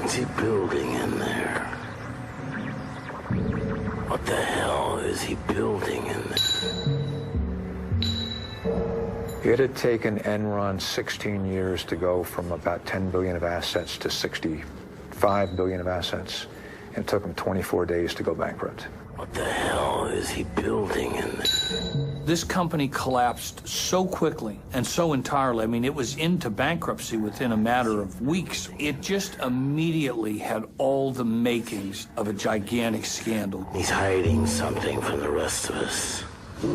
What's he building in there? What the hell is he building in there? It had taken Enron 16 years to go from about 10 billion of assets to 65 billion of assets. And it took them 24 days to go bankrupt. What the hell is he building in there? This company collapsed so quickly and so entirely. I mean, it was into bankruptcy within a matter of weeks. It just immediately had all the makings of a gigantic scandal. He's hiding something from the rest of us.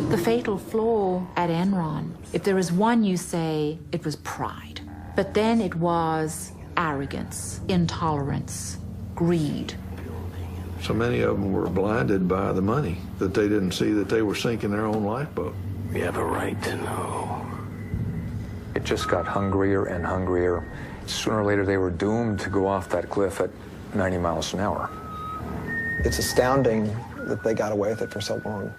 The fatal flaw at Enron, if there is one, you say it was pride. But then it was arrogance, intolerance, greed. So many of them were blinded by the money that they didn't see that they were sinking their own lifeboat. We have a right to know. It just got hungrier and hungrier. Sooner or later, they were doomed to go off that cliff at 90 miles an hour. It's astounding that they got away with it for so long.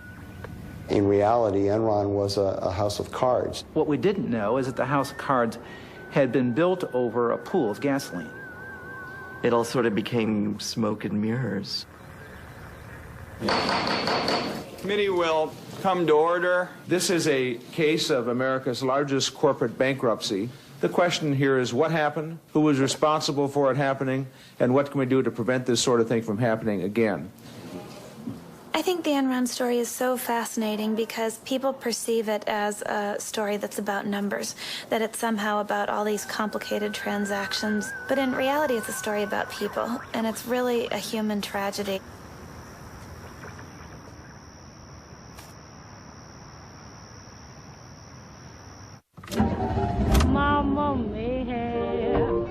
In reality, Enron was a house of cards. What we didn't know is that the house of cards had been built over a pool of gasoline. It all sort of became smoke and mirrors. Committee will come to order. This is a case of America's largest corporate bankruptcy. The question here is what happened, who was responsible for it happening, and what can we do to prevent this sort of thing from happening again? I think the Enron story is so fascinating because people perceive it as a story that's about numbers, that it's somehow about all these complicated transactions. But in reality, it's a story about people, and it's really a human tragedy. Mama may have,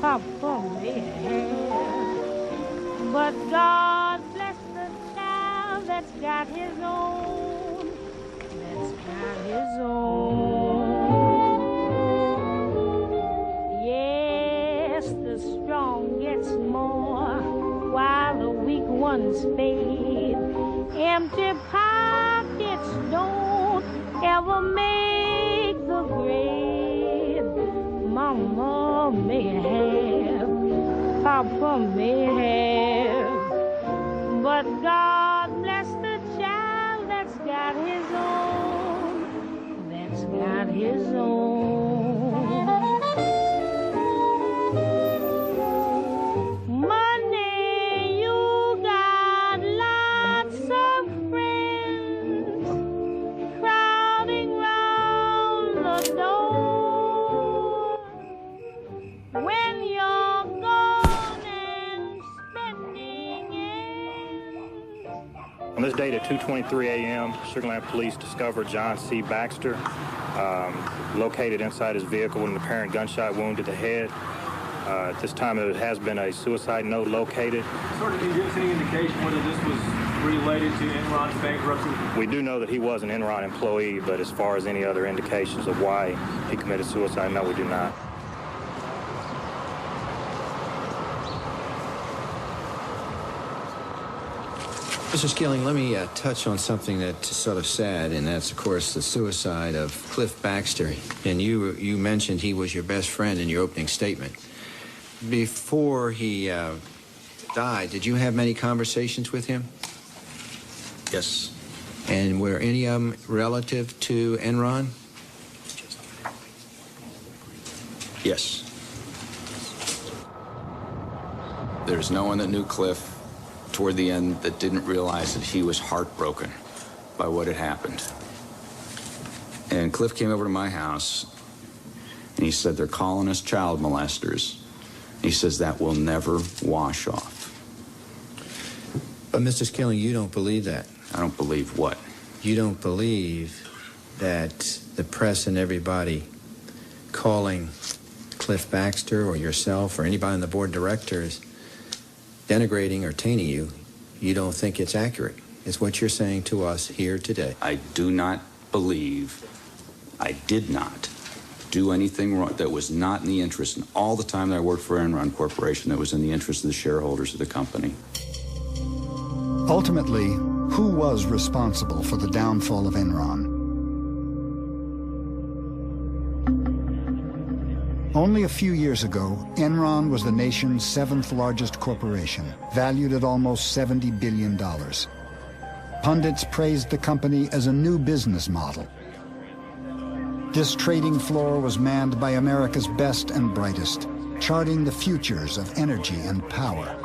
Papa may have, but God bless the child that's got his own, that's got his own. Yes, the strong gets more, while the weak ones fade. Empty pockets don't ever make the grade. Mama may have, Papa may have, but God bless the child that's got his own, that's got his own. Money, you got lots of friends crowding round the door. When you're gone and spending ends. On this date at 2:23 a.m., Sugar Land Police discovered John C. Baxter located inside his vehicle with an apparent gunshot wound to the head. At this time, there has been a suicide note located. Sort of, can you give us any indication whether this was related to Enron's bankruptcy? We do know that he was an Enron employee, but as far as any other indications of why he committed suicide, no, we do not. Mr. Skilling, let me touch on something that's sort of sad, and that's, of course, the suicide of Cliff Baxter. And you mentioned he was your best friend in your opening statement. Before he died, did you have many conversations with him? Yes. And were any of them relative to Enron? Yes. There's no one that knew Cliff toward the end that didn't realize that he was heartbroken by what had happened. And Cliff came over to my house and he said, they're calling us child molesters. He says that will never wash off. But Mr. Skilling, you don't believe that. I don't believe what? You don't believe that the press and everybody calling Cliff Baxter or yourself or anybody on the board of directors denigrating or tainting you, you don't think it's accurate. It's what you're saying to us here today. I do not believe I did not do anything wrong that was not in the interest, and all the time that I worked for Enron Corporation, that was in the interest of the shareholders of the company. Ultimately, who was responsible for the downfall of Enron? Only a few years ago, Enron was the nation's 7th largest corporation, valued at almost $70 billion. Pundits praised the company as a new business model. This trading floor was manned by America's best and brightest, charting the futures of energy and power.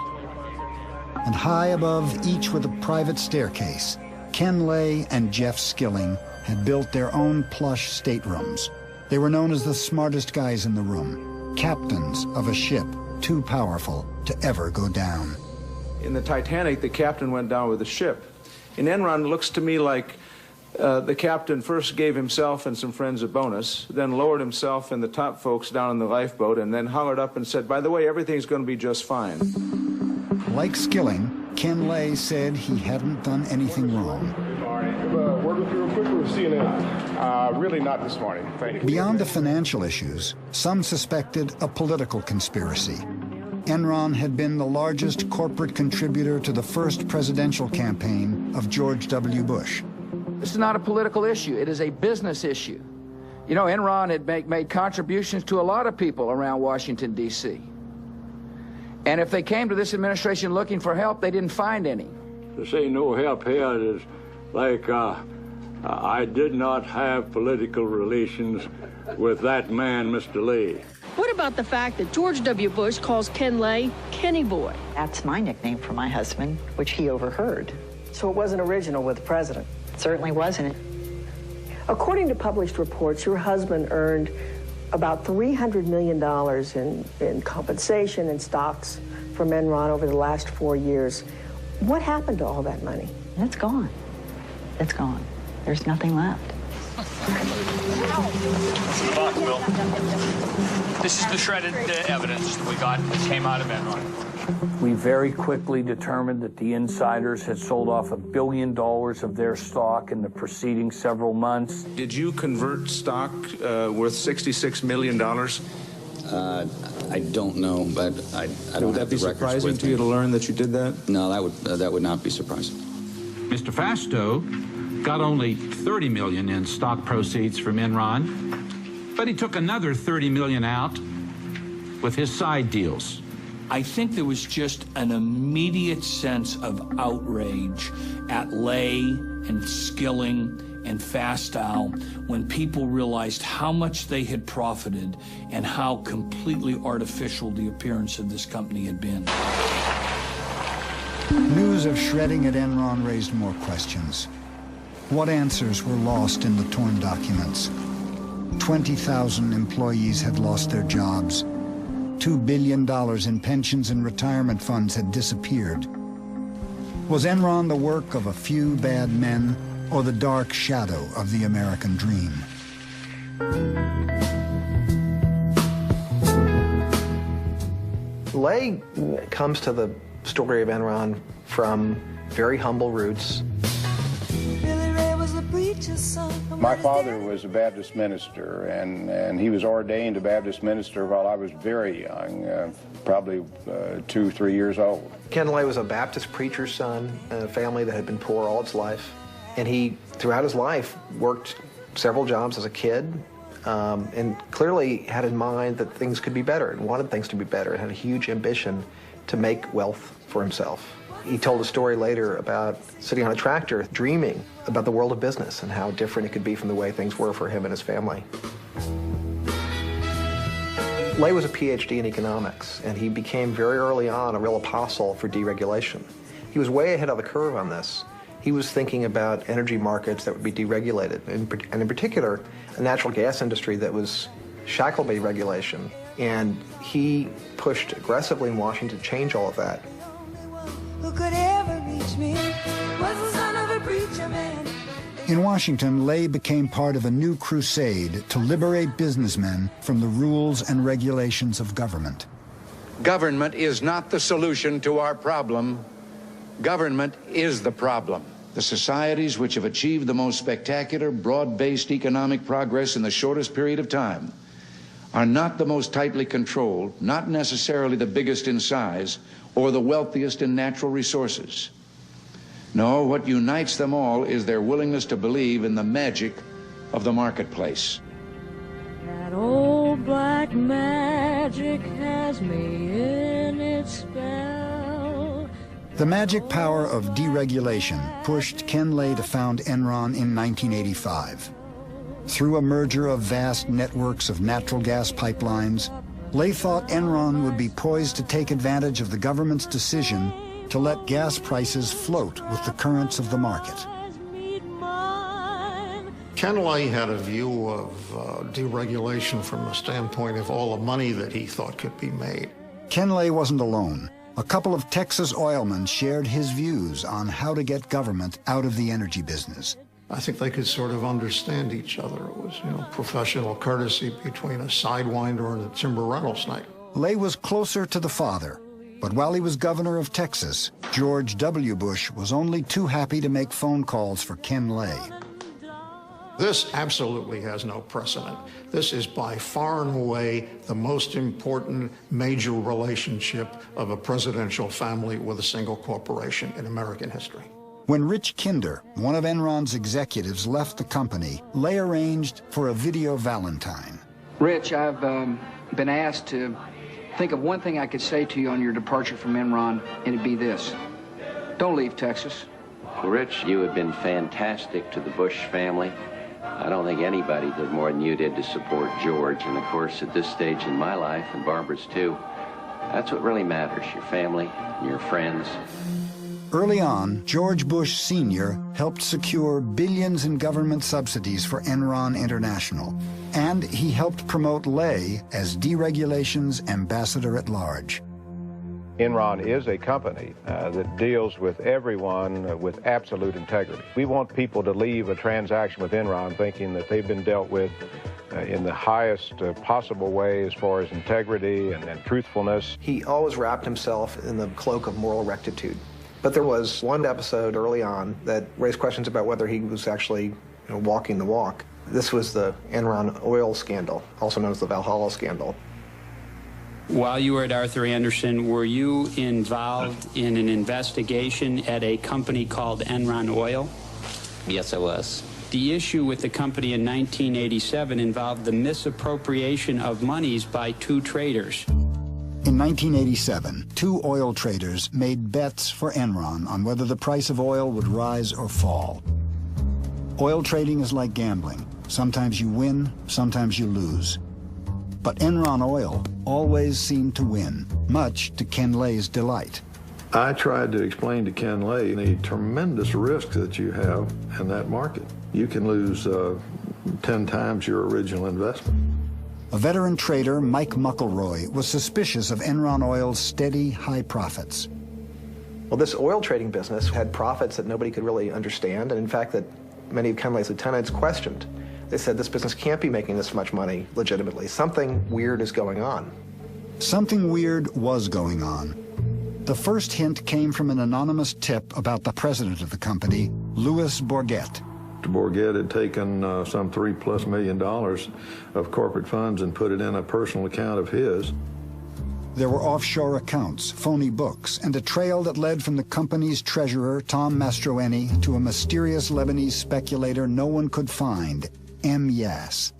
And high above each with a private staircase, Ken Lay and Jeff Skilling had built their own plush staterooms. They were known as the smartest guys in the room, captains of a ship too powerful to ever go down. In the Titanic, the captain went down with the ship. In Enron, it looks to me like the captain first gave himself and some friends a bonus, then lowered himself and the top folks down in the lifeboat, and then hollered up and said, by the way, everything's going to be just fine. Like Skilling, Ken Lay said he hadn't done anything wrong. Word with you real quick, we're CNN. Really not this morning. Thank you. Beyond the financial issues, some suspected a political conspiracy. Enron had been the largest corporate contributor to the first presidential campaign of George W. Bush. This is not a political issue. It is a business issue. You know, Enron had made contributions to a lot of people around Washington, D.C. And if they came to this administration looking for help, they didn't find any. To say no help here is like I did not have political relations with that man, Mr. Lay. What about the fact that George W. Bush calls Ken Lay Kenny Boy? That's my nickname for my husband, which he overheard. So it wasn't original with the president? Certainly wasn't. According to published reports, your husband earned about $300 million in compensation and stocks from Enron over the last 4 years. What happened to all that money? It's gone. It's gone. There's nothing left. Fuck, Will. This is the shredded evidence that we got that came out of Enron. We very quickly determined that the insiders had sold off $1 billion of their stock in the preceding several months. Did you convert stock worth $66 million? I don't know, but I don't. Would that be surprising to you to learn that you did that? No, that would not be surprising. Mr. Fasto got only $30 million in stock proceeds from Enron, but he took another $30 million out with his side deals. I think there was just an immediate sense of outrage at Lay and Skilling and Fastow when people realized how much they had profited and how completely artificial the appearance of this company had been. News of shredding at Enron raised more questions. What answers were lost in the torn documents? 20,000 employees had lost their jobs. $2 billion in pensions and retirement funds had disappeared. Was Enron the work of a few bad men or the dark shadow of the American dream? Lay comes to the story of Enron from very humble roots. My father was a Baptist minister, and he was ordained a Baptist minister while I was very young, probably 2, 3 years old. Ken Lay was a Baptist preacher's son in a family that had been poor all its life. And he, throughout his life, worked several jobs as a kid, and clearly had in mind that things could be better and wanted things to be better and had a huge ambition to make wealth for himself. He told a story later about sitting on a tractor dreaming about the world of business and how different it could be from the way things were for him and his family. Lay was a PhD in economics, and he became very early on a real apostle for deregulation. He was way ahead of the curve on this. He was thinking about energy markets that would be deregulated, and in particular, a natural gas industry that was shackled by deregulation. And he pushed aggressively in Washington to change all of that. Who could ever reach me was the son of a preacher man. In Washington, Lay became part of a new crusade to liberate businessmen from the rules and regulations of government. Government is not the solution to our problem. Government is the problem. The societies which have achieved the most spectacular, broad-based economic progress in the shortest period of time are not the most tightly controlled, not necessarily the biggest in size, or the wealthiest in natural resources. No, what unites them all is their willingness to believe in the magic of the marketplace. That old black man has me in its spell. The magic power of deregulation pushed Ken Lay to found Enron in 1985. Through a merger of vast networks of natural gas pipelines, Lay thought Enron would be poised to take advantage of the government's decision to let gas prices float with the currents of the market. Ken Lay had a view of deregulation from the standpoint of all the money that he thought could be made. Ken Lay wasn't alone. A couple of Texas oilmen shared his views on how to get government out of the energy business. I think they could sort of understand each other. It was, professional courtesy between a sidewinder and a timber rental snake. Lay was closer to the father, but while he was governor of Texas, George W. Bush was only too happy to make phone calls for Ken Lay. This absolutely has no precedent. This is by far and away the most important major relationship of a presidential family with a single corporation in American history. When Rich Kinder, one of Enron's executives, left the company, Lay arranged for a video Valentine. Rich, I've been asked to think of one thing I could say to you on your departure from Enron, and it'd be this. Don't leave Texas. Well, Rich, you have been fantastic to the Bush family. I don't think anybody did more than you did to support George. And of course, at this stage in my life, and Barbara's too, that's what really matters, your family and your friends. Early on, George Bush Sr. helped secure billions in government subsidies for Enron International. And he helped promote Lay as deregulation's ambassador at large. Enron is a company that deals with everyone with absolute integrity. We want people to leave a transaction with Enron thinking that they've been dealt with in the highest possible way as far as integrity and truthfulness. He always wrapped himself in the cloak of moral rectitude. But there was one episode early on that raised questions about whether he was actually walking the walk. This was the Enron oil scandal, also known as the Valhalla scandal. While you were at Arthur Andersen, were you involved in an investigation at a company called Enron Oil? Yes, I was. The issue with the company in 1987 involved the misappropriation of monies by two traders. In 1987, two oil traders made bets for Enron on whether the price of oil would rise or fall. Oil trading is like gambling. Sometimes you win, sometimes you lose. But Enron Oil always seemed to win, much to Ken Lay's delight. I tried to explain to Ken Lay the tremendous risk that you have in that market. You can lose 10 times your original investment. A veteran trader, Mike Muckleroy, was suspicious of Enron Oil's steady, high profits. Well, this oil trading business had profits that nobody could really understand, and in fact that many of Ken Lay's lieutenants questioned. They said this business can't be making this much money legitimately. Something weird is going on. Something weird was going on. The first hint came from an anonymous tip about the president of the company, Louis Bourget. Bourget had taken some $3+ million of corporate funds and put it in a personal account of his. There were offshore accounts, phony books, and a trail that led from the company's treasurer, Tom Mastroeni, to a mysterious Lebanese speculator no one could find, M. Yass.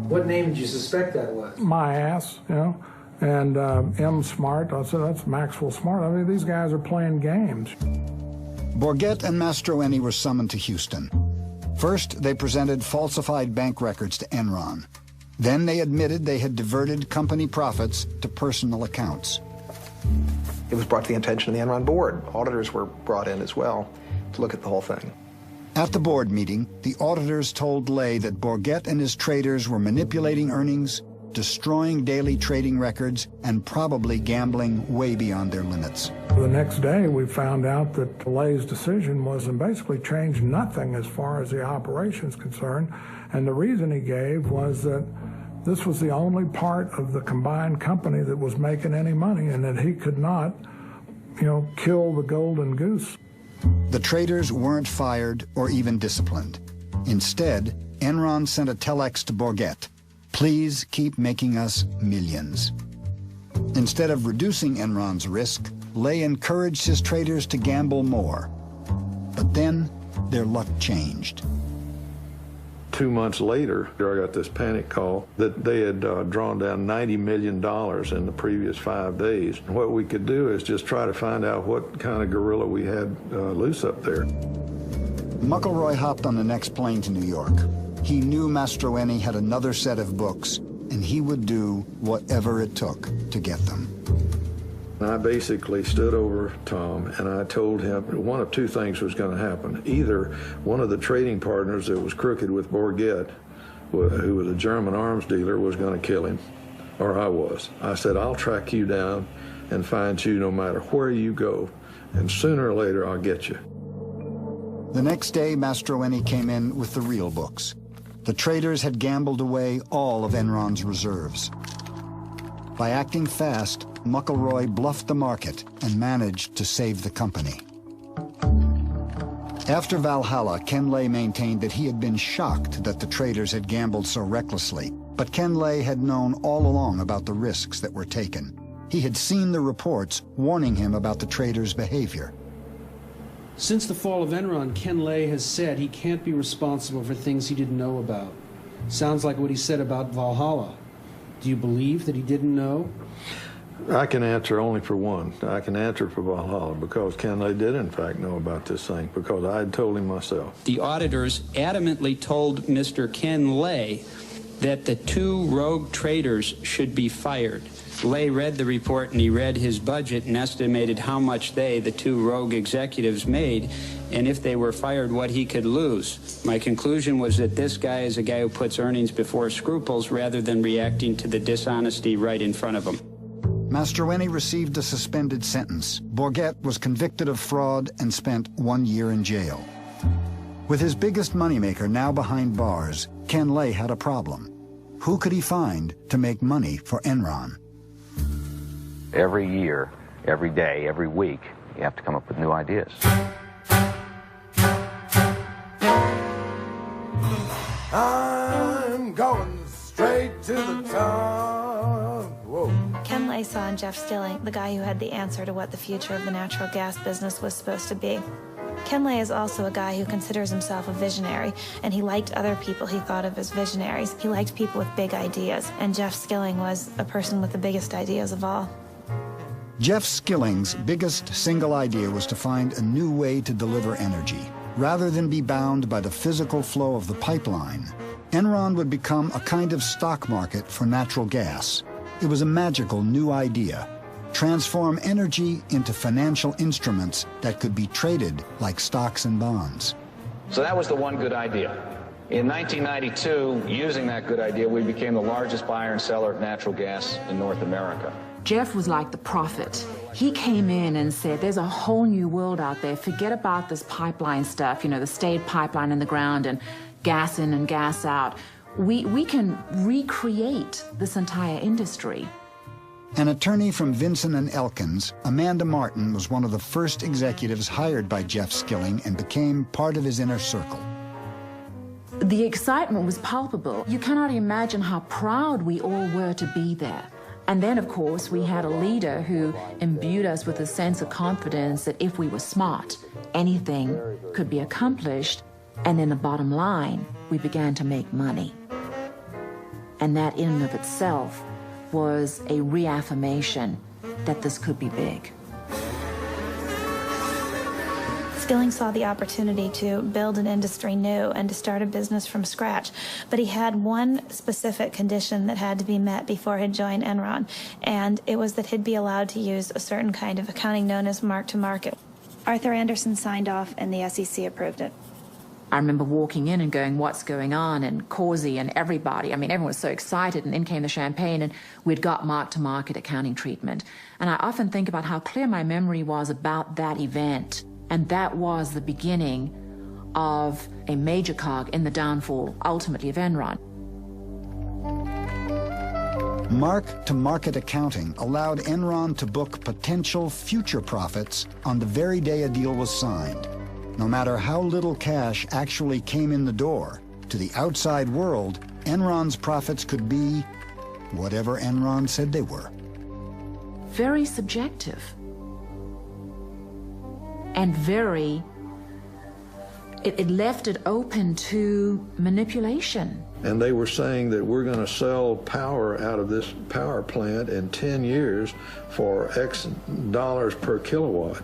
What name did you suspect that was? My ass, and M. Smart. I said, that's Maxwell Smart. I mean, these guys are playing games. Bourget and Mastroeni were summoned to Houston. First, they presented falsified bank records to Enron. Then they admitted they had diverted company profits to personal accounts. It was brought to the attention of the Enron board. Auditors were brought in as well to look at the whole thing. At the board meeting, the auditors told Lay that Bourget and his traders were manipulating earnings, destroying daily trading records, and probably gambling way beyond their limits. The next day, we found out that Lay's decision was to basically change nothing as far as the operation's concerned, and the reason he gave was that this was the only part of the combined company that was making any money, and that he could not, kill the golden goose. The traders weren't fired or even disciplined. Instead, Enron sent a telex to Bourget. Please keep making us millions. Instead of reducing Enron's risk, Lay encouraged his traders to gamble more. But then, their luck changed. 2 months later, I got this panic call that they had drawn down $90 million in the previous 5 days. And what we could do is just try to find out what kind of gorilla we had loose up there. McElroy hopped on the next plane to New York. He knew Mastroeni had another set of books, and he would do whatever it took to get them. I basically stood over Tom and I told him one of two things was going to happen. Either one of the trading partners that was crooked with Borgette, who was a German arms dealer, was going to kill him, or I was. I said, I'll track you down and find you no matter where you go, and sooner or later I'll get you. The next day, Mastroeni came in with the real books. The traders had gambled away all of Enron's reserves. By acting fast, McElroy bluffed the market and managed to save the company. After Valhalla, Ken Lay maintained that he had been shocked that the traders had gambled so recklessly, but Ken Lay had known all along about the risks that were taken. He had seen the reports warning him about the traders' behavior. Since the fall of Enron, Ken Lay has said he can't be responsible for things he didn't know about. Sounds like what he said about Valhalla. Do you believe that he didn't know? I can answer only for one. I can answer for Valhalla, because Ken Lay did in fact know about this thing, because I had told him myself. The auditors adamantly told Mr. Ken Lay that the 2 rogue traders should be fired. Lay read the report and he read his budget and estimated how much the 2 rogue executives made, and if they were fired, what he could lose. My conclusion was that this guy is a guy who puts earnings before scruples rather than reacting to the dishonesty right in front of him. Mastroeni received a suspended sentence. Borgette was convicted of fraud and spent 1 year in jail. With his biggest moneymaker now behind bars, Ken Lay had a problem. Who could he find to make money for Enron? Every year, every day, every week, you have to come up with new ideas. I'm going straight to the top. Whoa. Ken Lay saw in Jeff Skilling the guy who had the answer to what the future of the natural gas business was supposed to be. Ken Lay is also a guy who considers himself a visionary, and he liked other people he thought of as visionaries. He liked people with big ideas, and Jeff Skilling was a person with the biggest ideas of all. Jeff Skilling's biggest single idea was to find a new way to deliver energy. Rather than be bound by the physical flow of the pipeline, Enron would become a kind of stock market for natural gas. It was a magical new idea. Transform energy into financial instruments that could be traded like stocks and bonds. So that was the one good idea. In 1992, using that good idea, we became the largest buyer and seller of natural gas in North America. Jeff was like the prophet. He came in and said, there's a whole new world out there. Forget about this pipeline stuff, you know, the stayed pipeline in the ground and gas in and gas out. We can recreate this entire industry. An attorney from Vinson & Elkins, Amanda Martin was one of the first executives hired by Jeff Skilling and became part of his inner circle. The excitement was palpable. You cannot imagine how proud we all were to be there. And then, of course, we had a leader who imbued us with a sense of confidence that if we were smart, anything could be accomplished. And then the bottom line, we began to make money. And that in and of itself was a reaffirmation that this could be big. Skilling saw the opportunity to build an industry new and to start a business from scratch, but he had one specific condition that had to be met before he'd join Enron, and it was that he'd be allowed to use a certain kind of accounting known as mark-to-market. Arthur Andersen signed off and the SEC approved it. I remember walking in and going, what's going on? And Causey and everybody, I mean, everyone was so excited, and in came the champagne, and we'd got mark-to-market accounting treatment. And I often think about how clear my memory was about that event. And that was the beginning of a major cog in the downfall, ultimately, of Enron. Mark-to-market accounting allowed Enron to book potential future profits on the very day a deal was signed. No matter how little cash actually came in the door, to the outside world, Enron's profits could be whatever Enron said they were. Very subjective. And very it left it open to manipulation. And they were saying that we're going to sell power out of this power plant in 10 years for X dollars per kilowatt.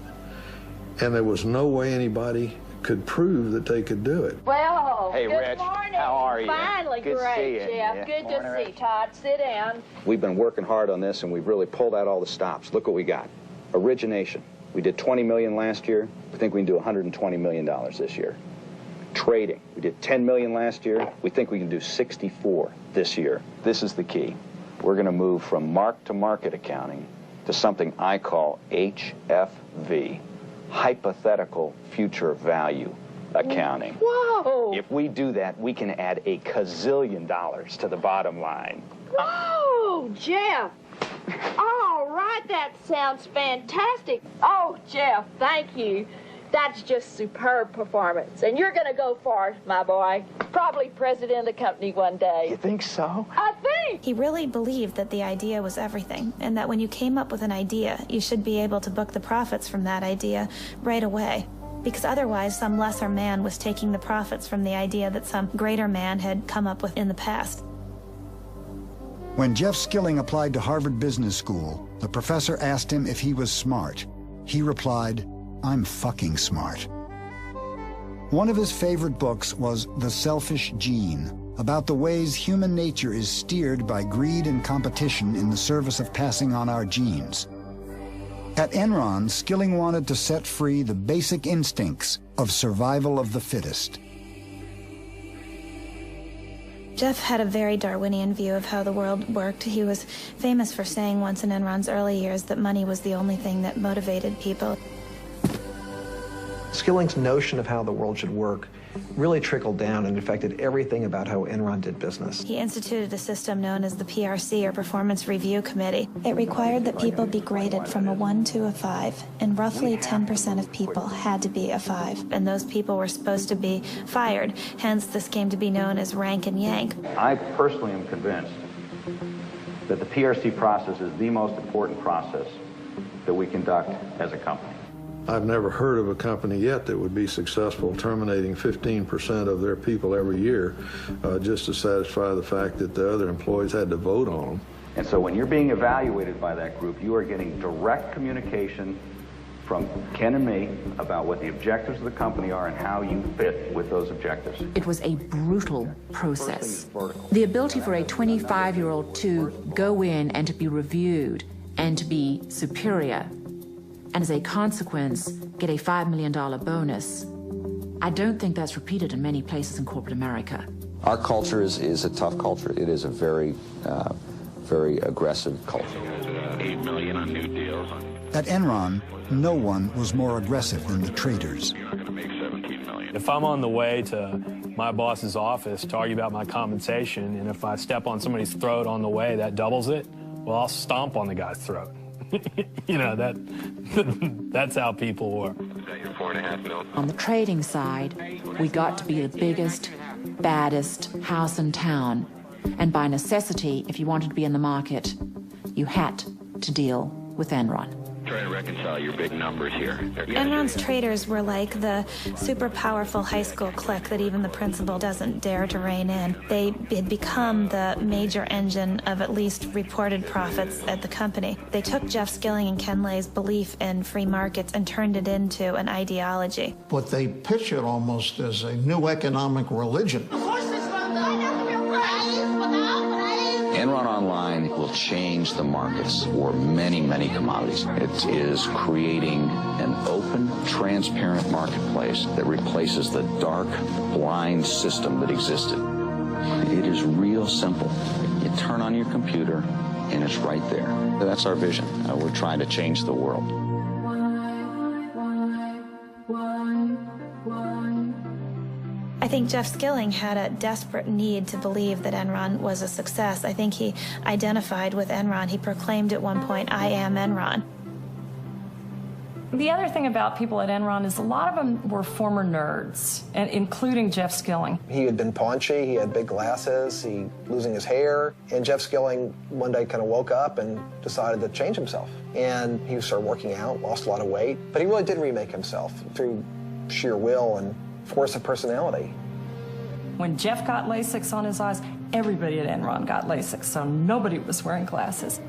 And there was no way anybody could prove that they could do it. Well, hey, good Rich, morning. how are you? Finally, Good to great, see you. Jeff. Yeah. Good Morning, to Rich. see Todd. Sit down. We've been working hard on this, and we've really pulled out all the stops. Look what we got. Origination. We did $20 million last year. We think we can do $120 million this year. Trading. We did $10 million last year. We think we can do 64 this year. This is the key. We're going to move from mark-to-market accounting to something I call HFV, hypothetical future value accounting. Whoa! If we do that, we can add a gazillion dollars to the bottom line. Whoa, Jeff! All right, that sounds fantastic. Oh, Jeff, thank you. That's just superb performance. And you're going to go far, my boy. Probably president of the company one day. You think so? I think. He really believed that the idea was everything, and that when you came up with an idea, you should be able to book the profits from that idea right away. Because otherwise, some lesser man was taking the profits from the idea that some greater man had come up with in the past. When Jeff Skilling applied to Harvard Business School, the professor asked him if he was smart. He replied, "I'm fucking smart." One of his favorite books was The Selfish Gene, about the ways human nature is steered by greed and competition in the service of passing on our genes. At Enron, Skilling wanted to set free the basic instincts of survival of the fittest. Jeff had a very Darwinian view of how the world worked. He was famous for saying once in Enron's early years that money was the only thing that motivated people. Skilling's notion of how the world should work really trickled down and affected everything about how Enron did business. He instituted a system known as the PRC, or Performance Review Committee. It required that people be graded from a 1 to a 5, and roughly 10% of people had to be a 5, and those people were supposed to be fired. Hence, this came to be known as rank and yank. I personally am convinced that the PRC process is the most important process that we conduct as a company. I've never heard of a company yet that would be successful terminating 15% of their people every year just to satisfy the fact that the other employees had to vote on them. And so when you're being evaluated by that group, you are getting direct communication from Ken and me about what the objectives of the company are and how you fit with those objectives. It was a brutal process. The ability for a 25-year-old to go in and to be reviewed and to be superior, and as a consequence, get a $5 million bonus. I don't think that's repeated in many places in corporate America. Our culture is a tough culture. It is a very, very aggressive culture. 8 million on new deals. At Enron, no one was more aggressive than the traders. If I'm on the way to my boss's office to argue about my compensation, and if I step on somebody's throat on the way, that doubles it, well, I'll stomp on the guy's throat. You know, that's how people work. On the trading side, we got to be the biggest, baddest house in town. And by necessity, if you wanted to be in the market, you had to deal with Enron. Try to reconcile your big numbers here. Enron's traders were like the super powerful high school clique that even the principal doesn't dare to rein in. They had become the major engine of at least reported profits at the company. They took Jeff Skilling and Ken Lay's belief in free markets and turned it into an ideology. But they pitch it almost as a new economic religion. Enron Online will change the markets for many, many commodities. It is creating an open, transparent marketplace that replaces the dark, blind system that existed. It is real simple. You turn on your computer, and it's right there. That's our vision. We're trying to change the world. I think Jeff Skilling had a desperate need to believe that Enron was a success. I think he identified with Enron. He proclaimed at one point, "I am Enron." The other thing about people at Enron is a lot of them were former nerds, and including Jeff Skilling. He had been paunchy, he had big glasses, he losing his hair, and Jeff Skilling one day kind of woke up and decided to change himself. And he started working out, lost a lot of weight, but he really did remake himself through sheer will and force of personality. When Jeff got LASIK on his eyes, everybody at Enron got LASIK, so nobody was wearing glasses.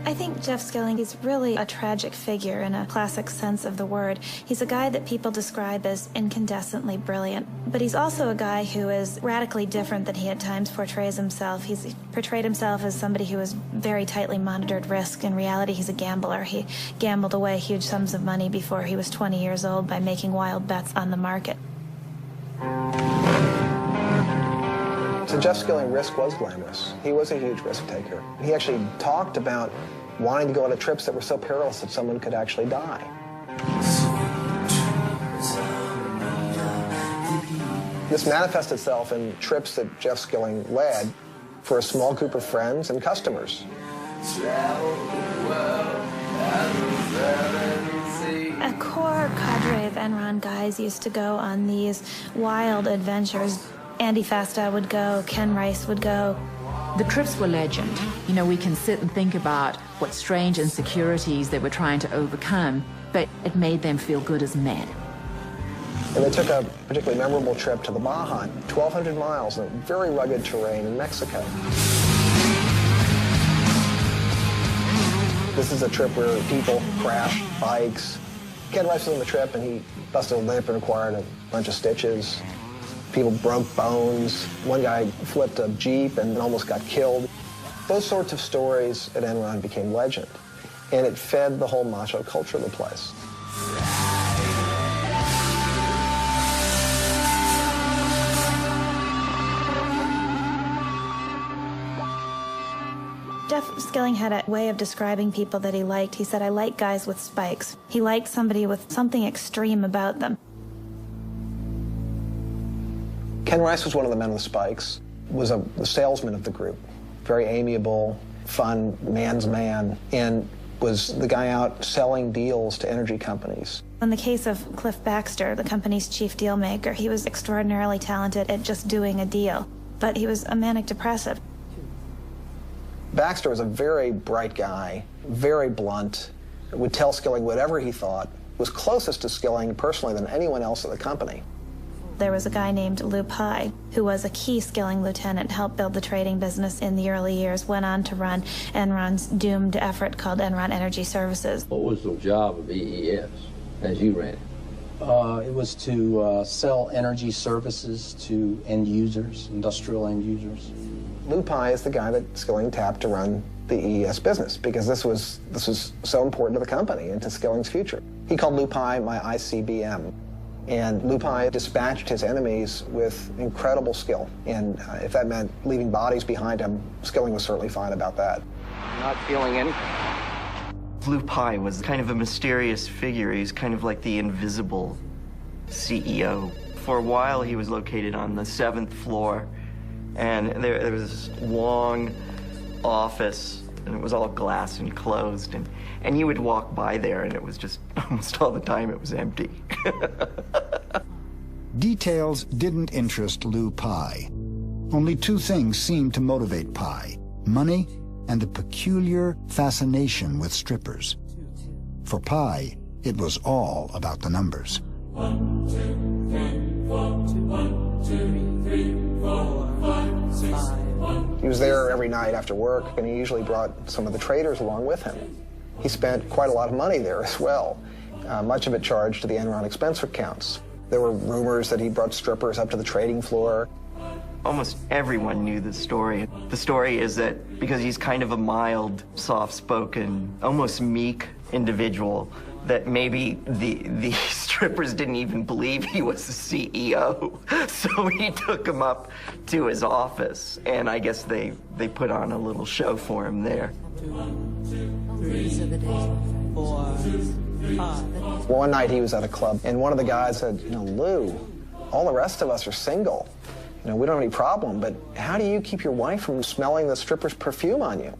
I think Jeff Skilling is really a tragic figure in a classic sense of the word. He's a guy that people describe as incandescently brilliant, but he's also a guy who is radically different than he at times portrays himself. He's portrayed himself as somebody who has very tightly monitored risk. In reality, he's a gambler. He gambled away huge sums of money before he was 20 years old by making wild bets on the market. To Jeff Skilling, risk was glamorous. He was a huge risk taker. He actually talked about wanting to go on trips that were so perilous that someone could actually die. This manifests itself in trips that Jeff Skilling led for a small group of friends and customers. A core cadre of Enron guys used to go on these wild adventures. Andy Fastow would go, Ken Rice would go. The trips were legend. You know, we can sit and think about what strange insecurities they were trying to overcome, but it made them feel good as men. And they took a particularly memorable trip to the Baja, 1,200 miles in very rugged terrain in Mexico. This is a trip where people crash bikes. Ken Rice was on the trip and he busted a lip and required a bunch of stitches. People broke bones. One guy flipped a Jeep and almost got killed. Those sorts of stories at Enron became legend, and it fed the whole macho culture of the place. Jeff Skilling had a way of describing people that he liked. He said, I like guys with spikes. He liked somebody with something extreme about them. Ken Rice was one of the men with spikes, was the salesman of the group. Very amiable, fun, man's man, and was the guy out selling deals to energy companies. In the case of Cliff Baxter, the company's chief deal maker, he was extraordinarily talented at just doing a deal, but he was a manic depressive. Baxter was a very bright guy, very blunt, would tell Skilling whatever he thought, was closest to Skilling personally than anyone else at the company. There was a guy named Lou Pye, who was a key Skilling lieutenant, helped build the trading business in the early years, went on to run Enron's doomed effort called Enron Energy Services. What was the job of EES as you ran it? It was to sell energy services to end users, industrial end users. Lou Pye is the guy that Skilling tapped to run the EES business because this was so important to the company and to Skilling's future. He called Lou Pye my ICBM. And Lou Pye dispatched his enemies with incredible skill. And if that meant leaving bodies behind him, Skilling was certainly fine about that. Not feeling anything. Lou Pye was kind of a mysterious figure. He's kind of like the invisible CEO. For a while, he was located on the 7th floor. And there was this long office, and it was all glass and closed. And you would walk by there, and it was just almost all the time it was empty. Details didn't interest Lou Pye. Only two things seemed to motivate Pye: money and a peculiar fascination with strippers. For Pye, it was all about the numbers. 1, 2, 3, 4. 1, 2, 3, 4, 5, 6, 1. He was there every night after work, and he usually brought some of the traders along with him. He spent quite a lot of money there as well, much of it charged to the Enron expense accounts. There were rumors that he brought strippers up to the trading floor. Almost everyone knew the story. The story is that because he's kind of a mild, soft-spoken, almost meek individual, that maybe the strippers didn't even believe he was the CEO. So he took him up to his office, and I guess they put on a little show for him there. 1, 2, 3, 4, 5. One night he was at a club, and one of the guys said, Lou, all the rest of us are single. We don't have any problem, but how do you keep your wife from smelling the stripper's perfume on you?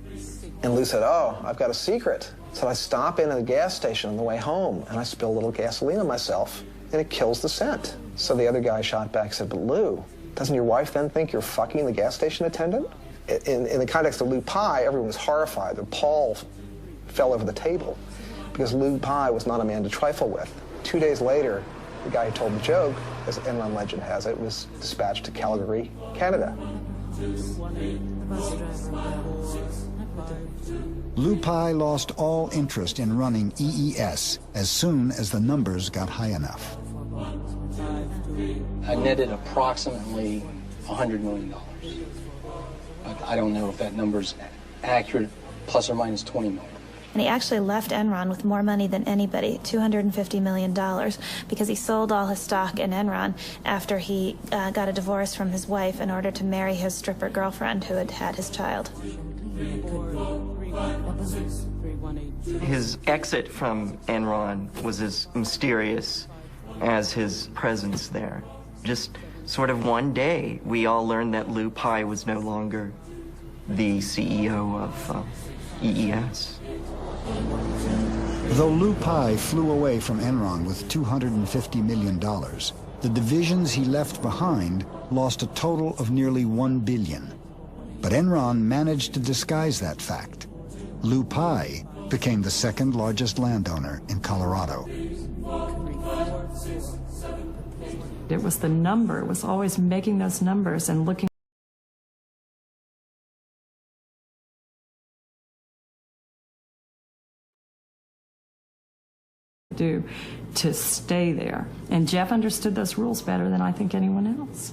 And Lou said, oh, I've got a secret. So I stop in at a gas station on the way home, and I spill a little gasoline on myself, and it kills the scent. So the other guy shot back and said, but Lou, doesn't your wife then think you're fucking the gas station attendant? In the context of Lou Pye, everyone was horrified. The pall fell over the table because Lou Pye was not a man to trifle with. 2 days later, The guy who told the joke, as Enron legend has it, was dispatched to Calgary, Canada. Lou Pai lost all interest in running EES as soon as the numbers got high enough. I netted approximately $100 million. But I don't know if that number's accurate, plus or minus 20 million. And he actually left Enron with more money than anybody, $250 million, because he sold all his stock in Enron after he got a divorce from his wife in order to marry his stripper girlfriend who had had his child. His exit from Enron was as mysterious as his presence there. Just sort of one day, we all learned that Lou Pai was no longer the CEO of EES. Though Lou Pai flew away from Enron with $250 million, the divisions he left behind lost a total of nearly $1 billion. But Enron managed to disguise that fact. Lou Pai became the second largest landowner in Colorado. It was the number, it was always making those numbers and looking do to stay there. And Jeff understood those rules better than I think anyone else.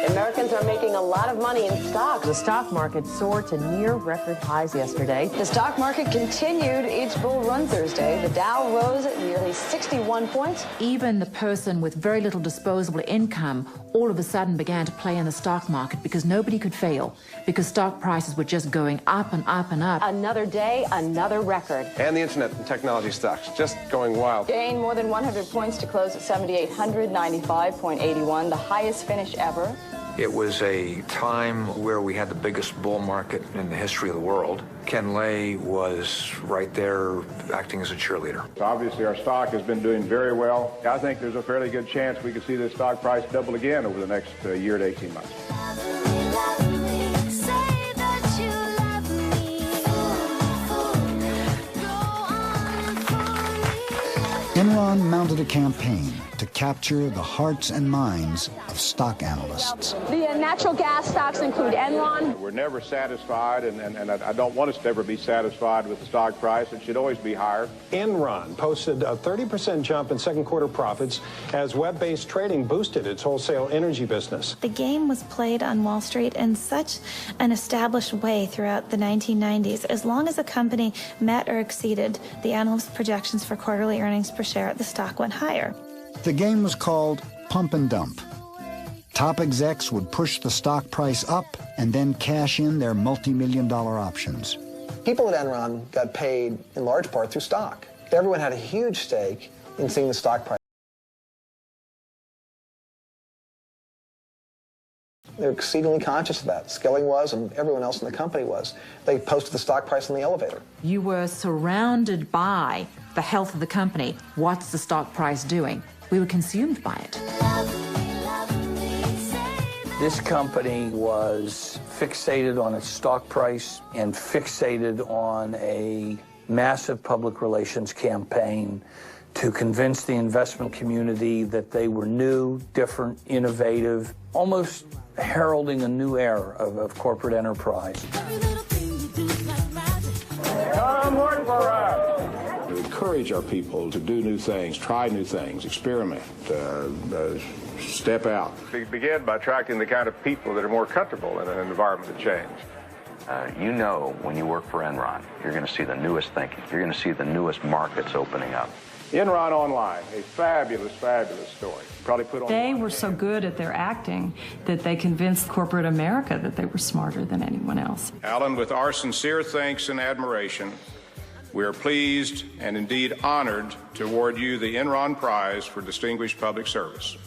Americans are making a lot of money in stocks. The stock market soared to near record highs yesterday. The stock market continued its bull run Thursday. The Dow rose at nearly 61 points. Even the person with very little disposable income all of a sudden began to play in the stock market because nobody could fail, because stock prices were just going up and up and up. Another day, another record. And the internet and technology stocks just going wild. Gained more than 100 points to close at 7,895.81, the highest finish ever. It was a time where we had the biggest bull market in the history of the world. Ken Lay was right there acting as a cheerleader. Obviously, our stock has been doing very well. I think there's a fairly good chance we could see this stock price double again over the next year to 18 months. Enron mounted a campaign to capture the hearts and minds of stock analysts. The natural gas stocks include Enron. We're never satisfied, and I don't want us to ever be satisfied with the stock price. It should always be higher. Enron posted a 30% jump in second quarter profits as web-based trading boosted its wholesale energy business. The game was played on Wall Street in such an established way throughout the 1990s. As long as a company met or exceeded the analyst projections for quarterly earnings per share, the stock went higher. The game was called pump and dump. Top execs would push the stock price up and then cash in their multi-million-dollar options. People at Enron got paid in large part through stock. Everyone had a huge stake in seeing the stock price. They were exceedingly conscious of that. Skilling was, and everyone else in the company was. They posted the stock price in the elevator. You were surrounded by the health of the company. What's the stock price doing? We were consumed by it. This company was fixated on its stock price and fixated on a massive public relations campaign to convince the investment community that they were new, different, innovative, almost heralding a new era of corporate enterprise. Come work for us. We encourage our people to do new things, try new things, experiment, step out. We begin by attracting the kind of people that are more comfortable in an environment of change. You know when you work for Enron, you're going to see the newest thinking. You're going to see the newest markets opening up. Enron Online, a fabulous, fabulous story. Probably put on. They were so good at their acting that they convinced corporate America that they were smarter than anyone else. Alan, with our sincere thanks and admiration, we are pleased and indeed honored to award you the Enron Prize for Distinguished Public Service.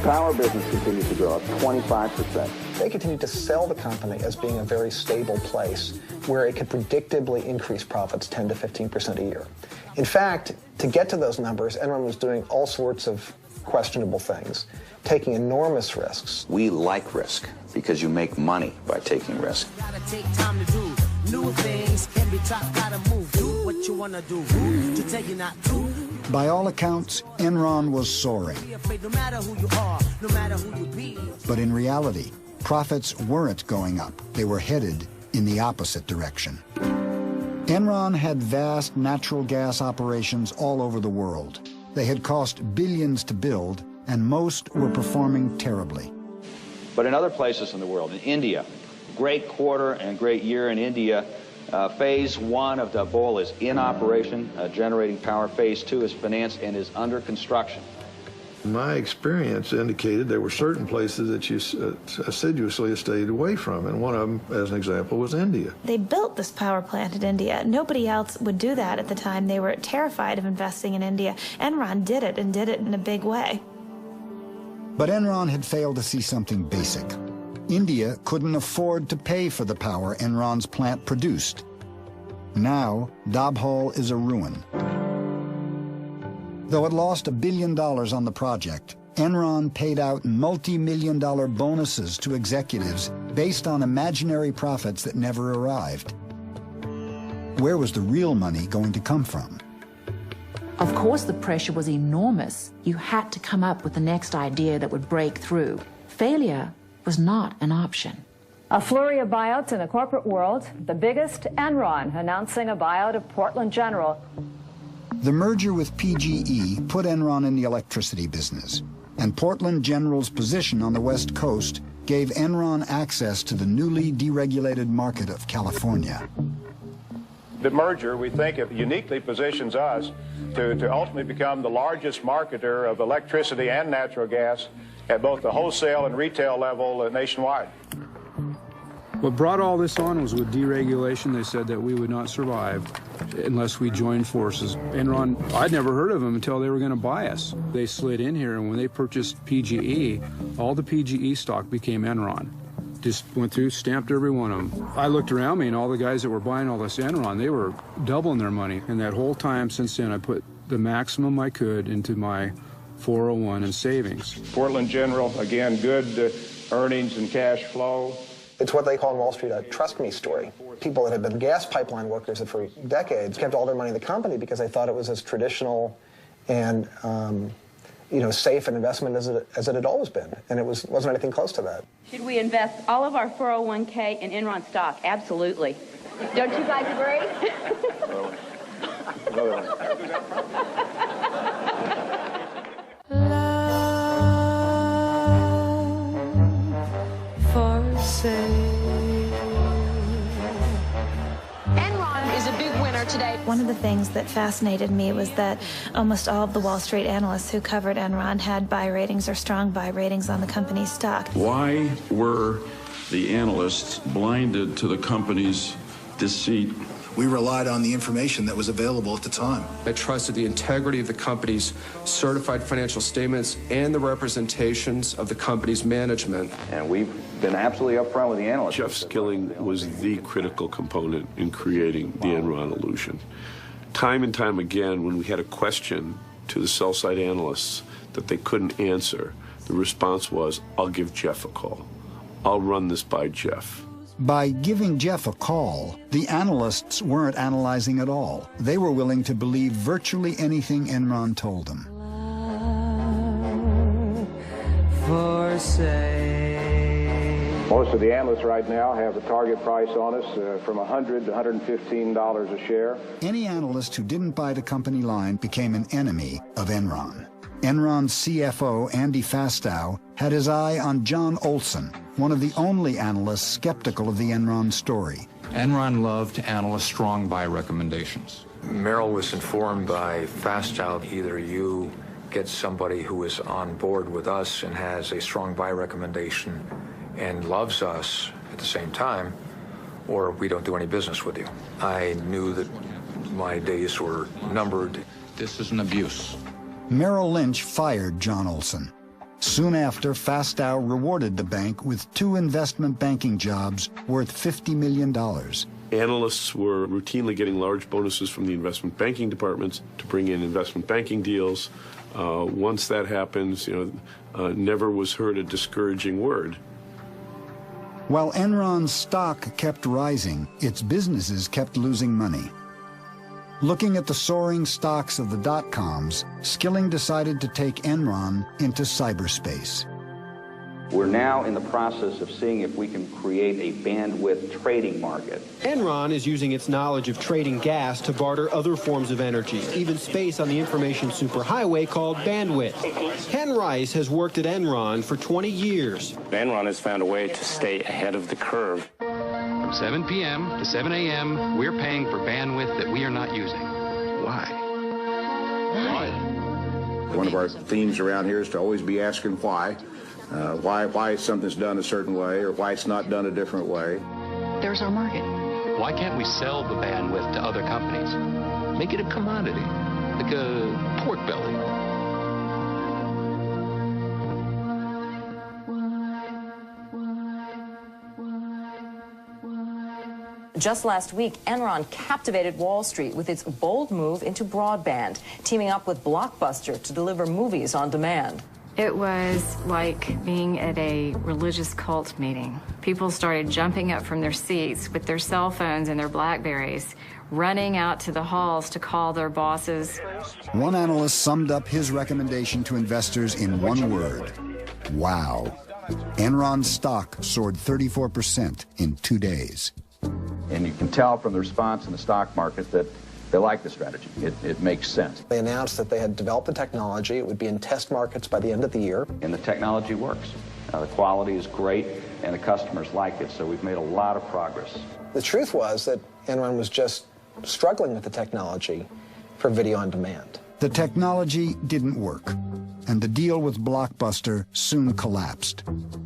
Our business continues to grow up 25%. They continued to sell the company as being a very stable place where it could predictably increase profits 10 to 15% a year. In fact, to get to those numbers, Enron was doing all sorts of questionable things, taking enormous risks. We like risk because you make money by taking risk. Gotta take time to do new things. Every top gotta move. Do what you wanna do. Who to tell you not to? By all accounts, Enron was soaring. Be afraid no matter who you are, no matter who you be. But in reality, profits weren't going up. They were headed in the opposite direction. Enron had vast natural gas operations all over the world. They had cost billions to build, and most were performing terribly. But in other places in the world, in India, great quarter and great year in India. Phase 1 of the bowl is in operation, generating power. Phase 2 is financed and is under construction. My experience indicated there were certain places that you assiduously stayed away from, and one of them, as an example, was India. They built this power plant in India. Nobody else would do that at the time. They were terrified of investing in India. Enron did it, and did it in a big way. But Enron had failed to see something basic. India couldn't afford to pay for the power Enron's plant produced. Now, Dabhol is a ruin. Though it lost $1 billion on the project, Enron paid out multi-million-dollar bonuses to executives based on imaginary profits that never arrived. Where was the real money going to come from? Of course, the pressure was enormous. You had to come up with the next idea that would break through. Failure was not an option. A flurry of buyouts in the corporate world. The biggest, Enron, announcing a buyout of Portland General. The merger with PGE put Enron in the electricity business, and Portland General's position on the West Coast gave Enron access to the newly deregulated market of California. The merger, we think, it uniquely positions us to ultimately become the largest marketer of electricity and natural gas at both the wholesale and retail level nationwide. What brought all this on was with deregulation. They said that we would not survive unless we joined forces. Enron, I'd never heard of them until they were going to buy us. They slid in here, and when they purchased PGE, all the PGE stock became Enron. Just went through, stamped every one of them. I looked around me, and all the guys that were buying all this Enron, they were doubling their money. And that whole time since then, I put the maximum I could into my 401 and savings. Portland General, again, good earnings and cash flow. It's what they call in Wall Street a trust me story. People that had been gas pipeline workers for decades kept all their money in the company because they thought it was as traditional and safe an investment as it had always been, and it wasn't anything close to that. Should we invest all of our 401k in Enron stock? Absolutely. Don't you guys agree? Enron is a big winner today. One of the things that fascinated me was that almost all of the Wall Street analysts who covered Enron had buy ratings or strong buy ratings on the company's stock. Why were the analysts blinded to the company's deceit? We relied on the information that was available at the time. I trusted the integrity of the company's certified financial statements and the representations of the company's management. And we've been absolutely upfront with the analysts. Jeff Skilling was the critical component in creating the Enron illusion. Time and time again, when we had a question to the sell-side analysts that they couldn't answer, the response was, I'll give Jeff a call. I'll run this by Jeff. By giving Jeff a call, the analysts weren't analyzing at all. They were willing to believe virtually anything Enron told them. Most of the analysts right now have the target price on us from $100 to $115 a share. Any analyst who didn't buy the company line became an enemy of Enron. Enron's CFO, Andy Fastow, had his eye on John Olson, one of the only analysts skeptical of the Enron story. Enron loved analysts' strong buy recommendations. Merrill was informed by Fastow, either you get somebody who is on board with us and has a strong buy recommendation and loves us at the same time, or we don't do any business with you. I knew that my days were numbered. This is an abuse. Merrill Lynch fired John Olson. Soon after, Fastow rewarded the bank with 2 investment banking jobs worth $50 million. Analysts were routinely getting large bonuses from the investment banking departments to bring in investment banking deals. Once that happens, never was heard a discouraging word. While Enron's stock kept rising, its businesses kept losing money. Looking at the soaring stocks of the dot-coms, Skilling decided to take Enron into cyberspace. We're now in the process of seeing if we can create a bandwidth trading market. Enron is using its knowledge of trading gas to barter other forms of energy, even space on the information superhighway called bandwidth. Ken Rice has worked at Enron for 20 years. Enron has found a way to stay ahead of the curve. From 7 p.m. to 7 a.m., we're paying for bandwidth that we are not using. Why? Why? One of our themes around here is to always be asking why. Why something's done a certain way or why it's not done a different way. There's our market. Why can't we sell the bandwidth to other companies? Make it a commodity, like a pork belly. Just last week, Enron captivated Wall Street with its bold move into broadband, teaming up with Blockbuster to deliver movies on demand. It was like being at a religious cult meeting. People started jumping up from their seats with their cell phones and their BlackBerries, running out to the halls to call their bosses. One analyst summed up his recommendation to investors in one word: wow. Enron's stock soared 34% in 2 days. And you can tell from the response in the stock market that they like the strategy. It makes sense. They announced that they had developed the technology. It would be in test markets by the end of the year. And the technology works. The quality is great, and the customers like it, so we've made a lot of progress. The truth was that Enron was just struggling with the technology for video on demand. The technology didn't work, and the deal with Blockbuster soon collapsed.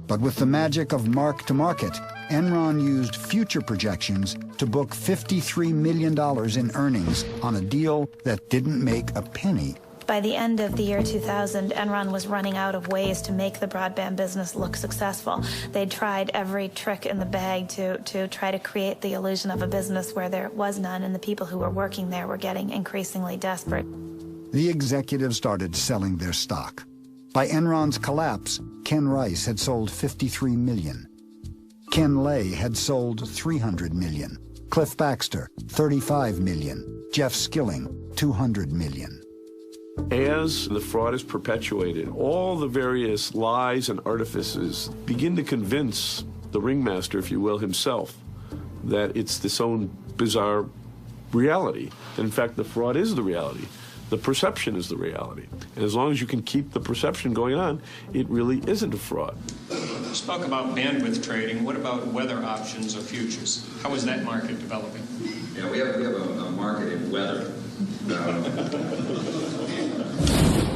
But with the magic of mark-to-market, Enron used future projections to book $53 million in earnings on a deal that didn't make a penny. By the end of the year 2000, Enron was running out of ways to make the broadband business look successful. They'd tried every trick in the bag to try to create the illusion of a business where there was none, and the people who were working there were getting increasingly desperate. The executives started selling their stock. By Enron's collapse, Ken Rice had sold $53 million. Ken Lay had sold $300 million. Cliff Baxter, $35 million. Jeff Skilling, $200 million. As the fraud is perpetuated, all the various lies and artifices begin to convince the ringmaster, if you will, himself, that it's this own bizarre reality. And in fact, the fraud is the reality. The perception is the reality. And as long as you can keep the perception going on, it really isn't a fraud. You spoke about bandwidth trading. What about weather options or futures? How is that market developing? Yeah, we have a market in weather.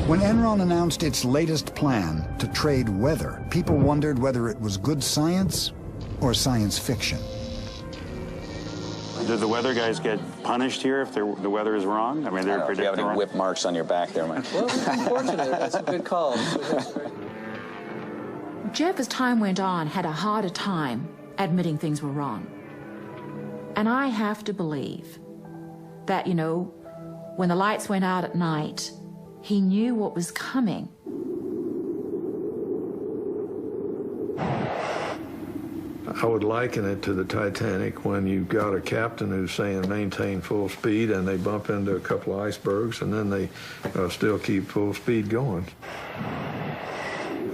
When Enron announced its latest plan to trade weather, people wondered whether it was good science or science fiction. Did the weather guys get punished here if the weather is wrong? I mean, they're predicting. Do you have any whip marks on your back there, Mike? Well, it's unfortunate. That's a good call. Jeff, as time went on, had a harder time admitting things were wrong. And I have to believe that, you know, when the lights went out at night, he knew what was coming. I would liken it to the Titanic when you've got a captain who's saying maintain full speed and they bump into a couple of icebergs and then they still keep full speed going.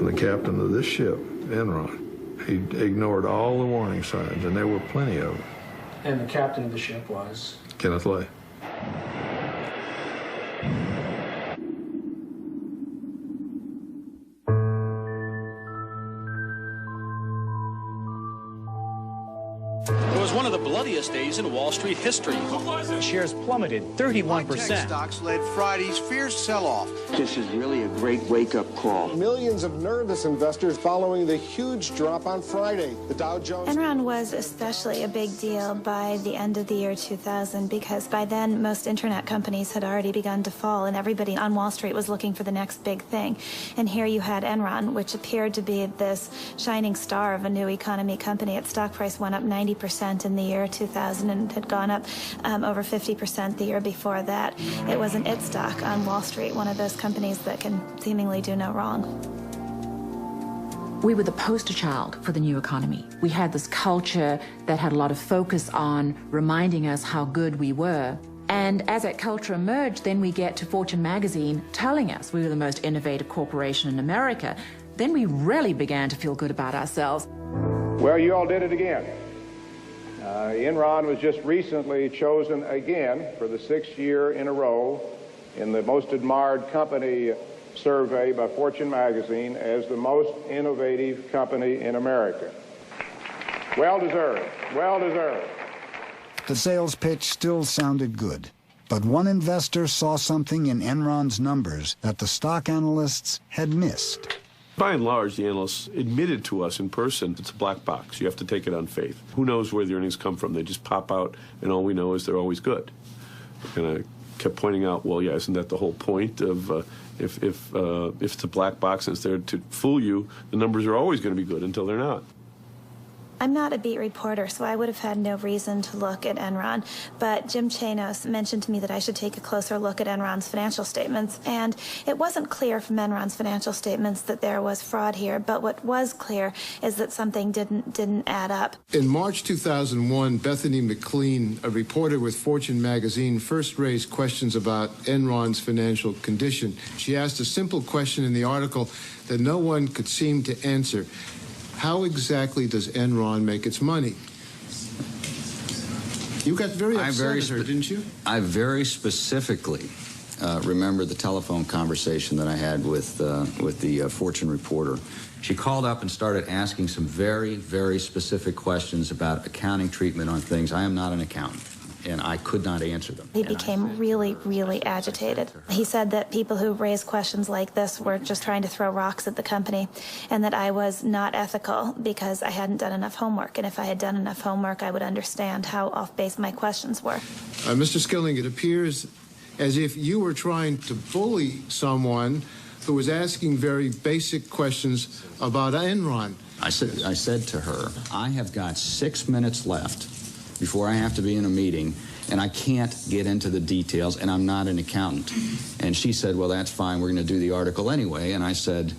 The captain of this ship, Enron, he ignored all the warning signs, and there were plenty of them. And the captain of the ship was? Kenneth Lay. One of the bloodiest days in Wall Street history. Shares plummeted 31%. Tech stocks led Friday's fierce sell-off. This is really a great wake-up call. Millions of nervous investors following the huge drop on Friday. The Dow Jones... Enron was especially a big deal by the end of the year 2000 because by then most internet companies had already begun to fall and everybody on Wall Street was looking for the next big thing. And here you had Enron, which appeared to be this shining star of a new economy company. Its stock price went up 90% in the year 2000 and had gone up over 50% the year before that. It was an it stock on Wall Street, one of those companies that can seemingly do no wrong. We were the poster child for the new economy. We had this culture that had a lot of focus on reminding us how good we were. And as that culture emerged, then we get to Fortune magazine telling us we were the most innovative corporation in America. Then we really began to feel good about ourselves. Well, you all did it again. Enron was just recently chosen again for the 6th year in a row in the most admired company survey by Fortune magazine as the most innovative company in America. Well deserved. Well deserved. The sales pitch still sounded good, but one investor saw something in Enron's numbers that the stock analysts had missed. By and large, the analysts admitted to us in person it's a black box. You have to take it on faith. Who knows where the earnings come from? They just pop out, and all we know is they're always good. And I kept pointing out, well, yeah, isn't that the whole point of if it's a black box and it's there to fool you, the numbers are always going to be good until they're not. I'm not a beat reporter, so I would have had no reason to look at Enron, but Jim Chanos mentioned to me that I should take a closer look at Enron's financial statements, and it wasn't clear from Enron's financial statements that there was fraud here, but what was clear is that something didn't add up. In March 2001, Bethany McLean, a reporter with Fortune magazine, first raised questions about Enron's financial condition. She asked a simple question in the article that no one could seem to answer. How exactly does Enron make its money? You got very upset at her, didn't you? I very specifically remember the telephone conversation that I had with the Fortune reporter. She called up and started asking some very, very specific questions about accounting treatment on things. I am not an accountant, and I could not answer them. He became really, really agitated. He said that people who raised questions like this were just trying to throw rocks at the company, and that I was not ethical because I hadn't done enough homework. And if I had done enough homework, I would understand how off-base my questions were. Mr. Skilling, it appears as if you were trying to bully someone who was asking very basic questions about Enron. I said to her, I have got 6 minutes left before I have to be in a meeting, and I can't get into the details, and I'm not an accountant. And she said, well, that's fine, we're going to do the article anyway. And I said,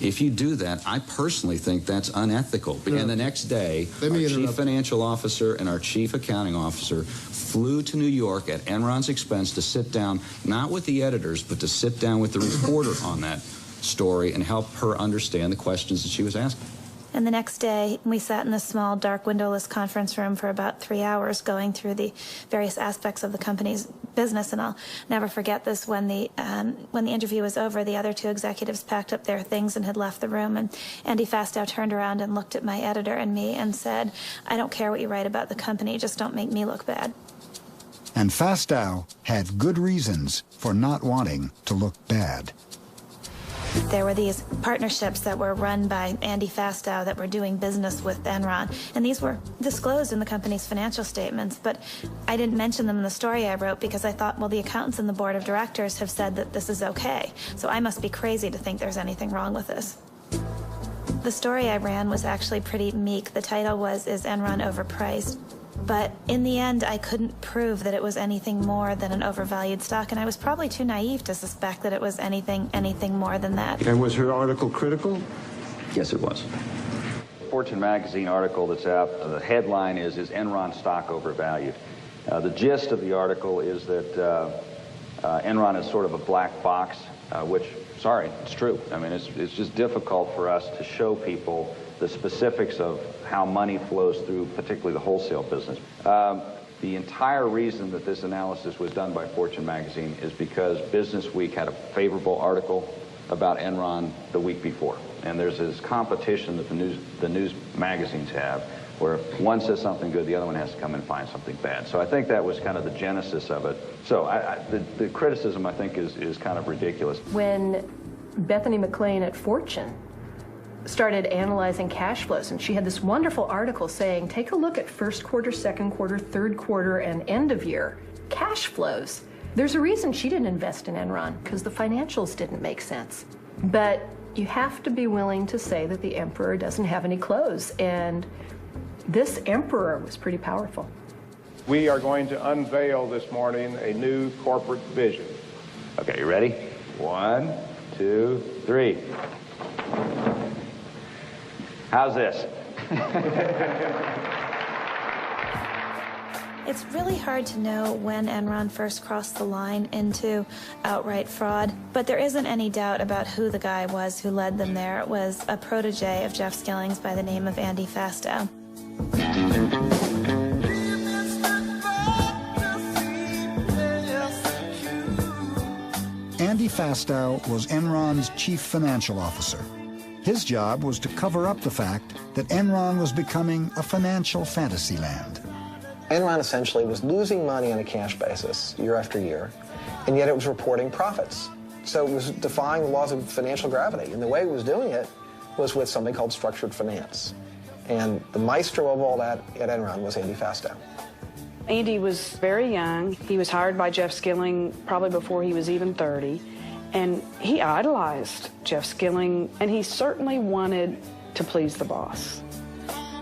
if you do that, I personally think that's unethical. No. And the next day, our chief financial officer and our chief accounting officer flew to New York at Enron's expense to sit down, not with the editors, but to sit down with the reporter on that story and help her understand the questions that she was asking. And the next day, we sat in this small, dark, windowless conference room for about 3 hours going through the various aspects of the company's business. And I'll never forget this. When the interview was over, the other two executives packed up their things and had left the room. And Andy Fastow turned around and looked at my editor and me and said, I don't care what you write about the company, just don't make me look bad. And Fastow had good reasons for not wanting to look bad. There were these partnerships that were run by Andy Fastow that were doing business with Enron, and these were disclosed in the company's financial statements, but I didn't mention them in the story I wrote because I thought, well, the accountants and the board of directors have said that this is okay, so I must be crazy to think there's anything wrong with this. The story I ran was actually pretty meek. The title was, Is Enron Overpriced? But in the end, I couldn't prove that it was anything more than an overvalued stock, and I was probably too naive to suspect that it was anything more than that. And was her article critical? Yes, it was. Fortune magazine article that's out, the headline is Enron stock overvalued? The gist of the article is that Enron is sort of a black box, which, sorry, it's true. I mean, it's just difficult for us to show people the specifics of how money flows through, particularly the wholesale business. The entire reason that this analysis was done by Fortune magazine is because Business Week had a favorable article about Enron the week before. And there's this competition that the news magazines have, where if one says something good, the other one has to come and find something bad. So I think that was kind of the genesis of it. So the criticism, I think, is kind of ridiculous. When Bethany McLean at Fortune started analyzing cash flows, and she had this wonderful article saying, take a look at first quarter, second quarter, third quarter, and end of year cash flows. There's a reason she didn't invest in Enron, because the financials didn't make sense. But you have to be willing to say that the emperor doesn't have any clothes, and This emperor was pretty powerful. We are going to unveil this morning a new corporate vision. Okay, you ready? 1, 2, 3. How's this? It's really hard to know when Enron first crossed the line into outright fraud, but there isn't any doubt about who the guy was who led them there. It was a protege of Jeff Skilling's by the name of Andy Fastow. Andy Fastow was Enron's chief financial officer. His job was to cover up the fact that Enron was becoming a financial fantasy land. Enron essentially was losing money on a cash basis year after year, and yet it was reporting profits. So it was defying the laws of financial gravity, and the way it was doing it was with something called structured finance. And the maestro of all that at Enron was Andy Fastow. Andy was very young. He was hired by Jeff Skilling probably before he was even 30, and he idolized Jeff Skilling, and he certainly wanted to please the boss.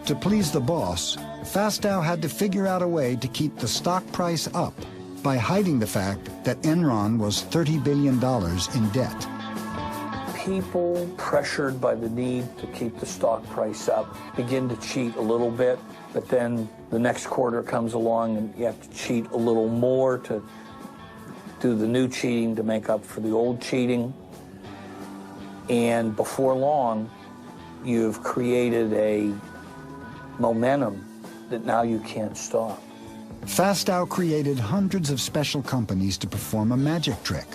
To please the boss, Fastow had to figure out a way to keep the stock price up by hiding the fact that Enron was $30 billion in debt. People pressured by the need to keep the stock price up begin to cheat a little bit, but then the next quarter comes along and you have to cheat a little more to do the new cheating to make up for the old cheating. And before long, you've created a momentum that now you can't stop. Fastow created hundreds of special companies to perform a magic trick,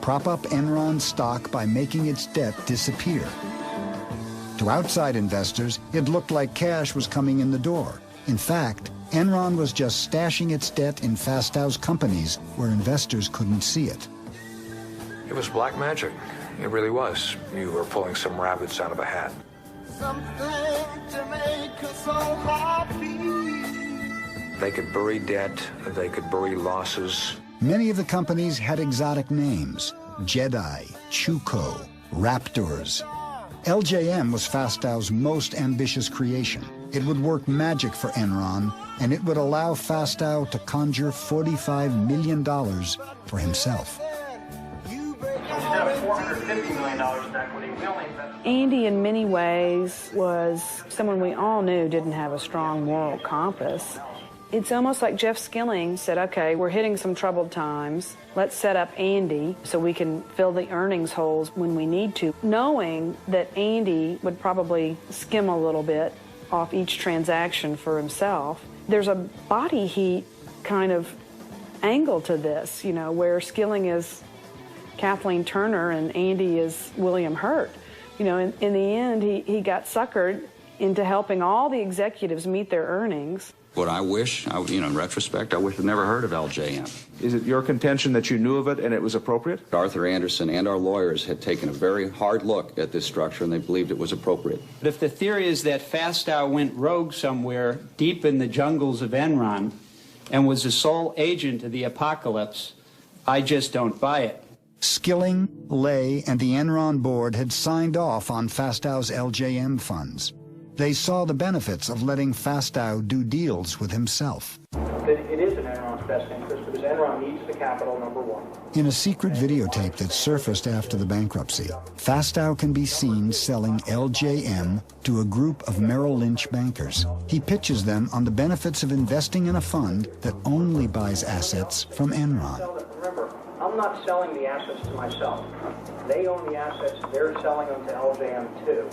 prop up Enron's stock by making its debt disappear. To outside investors, it looked like cash was coming in the door. In fact, Enron was just stashing its debt in Fastow's companies where investors couldn't see it. It was black magic. It really was. You were pulling some rabbits out of a hat. They could bury debt, they could bury losses. Many of the companies had exotic names: Jedi, Chuko, Raptors. LJM was Fastow's most ambitious creation. It would work magic for Enron, and it would allow Fastow to conjure $45 million for himself. Andy, in many ways, was someone we all knew didn't have a strong moral compass. It's almost like Jeff Skilling said, okay, we're hitting some troubled times. Let's set up Andy so we can fill the earnings holes when we need to, knowing that Andy would probably skim a little bit off each transaction for himself. There's a body heat kind of angle to this, you know, where Skilling is Kathleen Turner and Andy is William Hurt. You know, in the end, he got suckered into helping all the executives meet their earnings. What I wish, in retrospect, I wish I'd never heard of LJM. Is it your contention that you knew of it and it was appropriate? Arthur Anderson and our lawyers had taken a very hard look at this structure and they believed it was appropriate. But if the theory is that Fastow went rogue somewhere deep in the jungles of Enron and was the sole agent of the apocalypse, I just don't buy it. Skilling, Lay, and the Enron board had signed off on Fastow's LJM funds. They saw the benefits of letting Fastow do deals with himself. It is in Enron's best interest because Enron needs the capital, number one. In a secret videotape that surfaced after the bankruptcy, Fastow can be seen selling LJM to a group of Merrill Lynch bankers. He pitches them on the benefits of investing in a fund that only buys assets from Enron. Remember, I'm not selling the assets to myself. They own the assets, they're selling them to LJM too.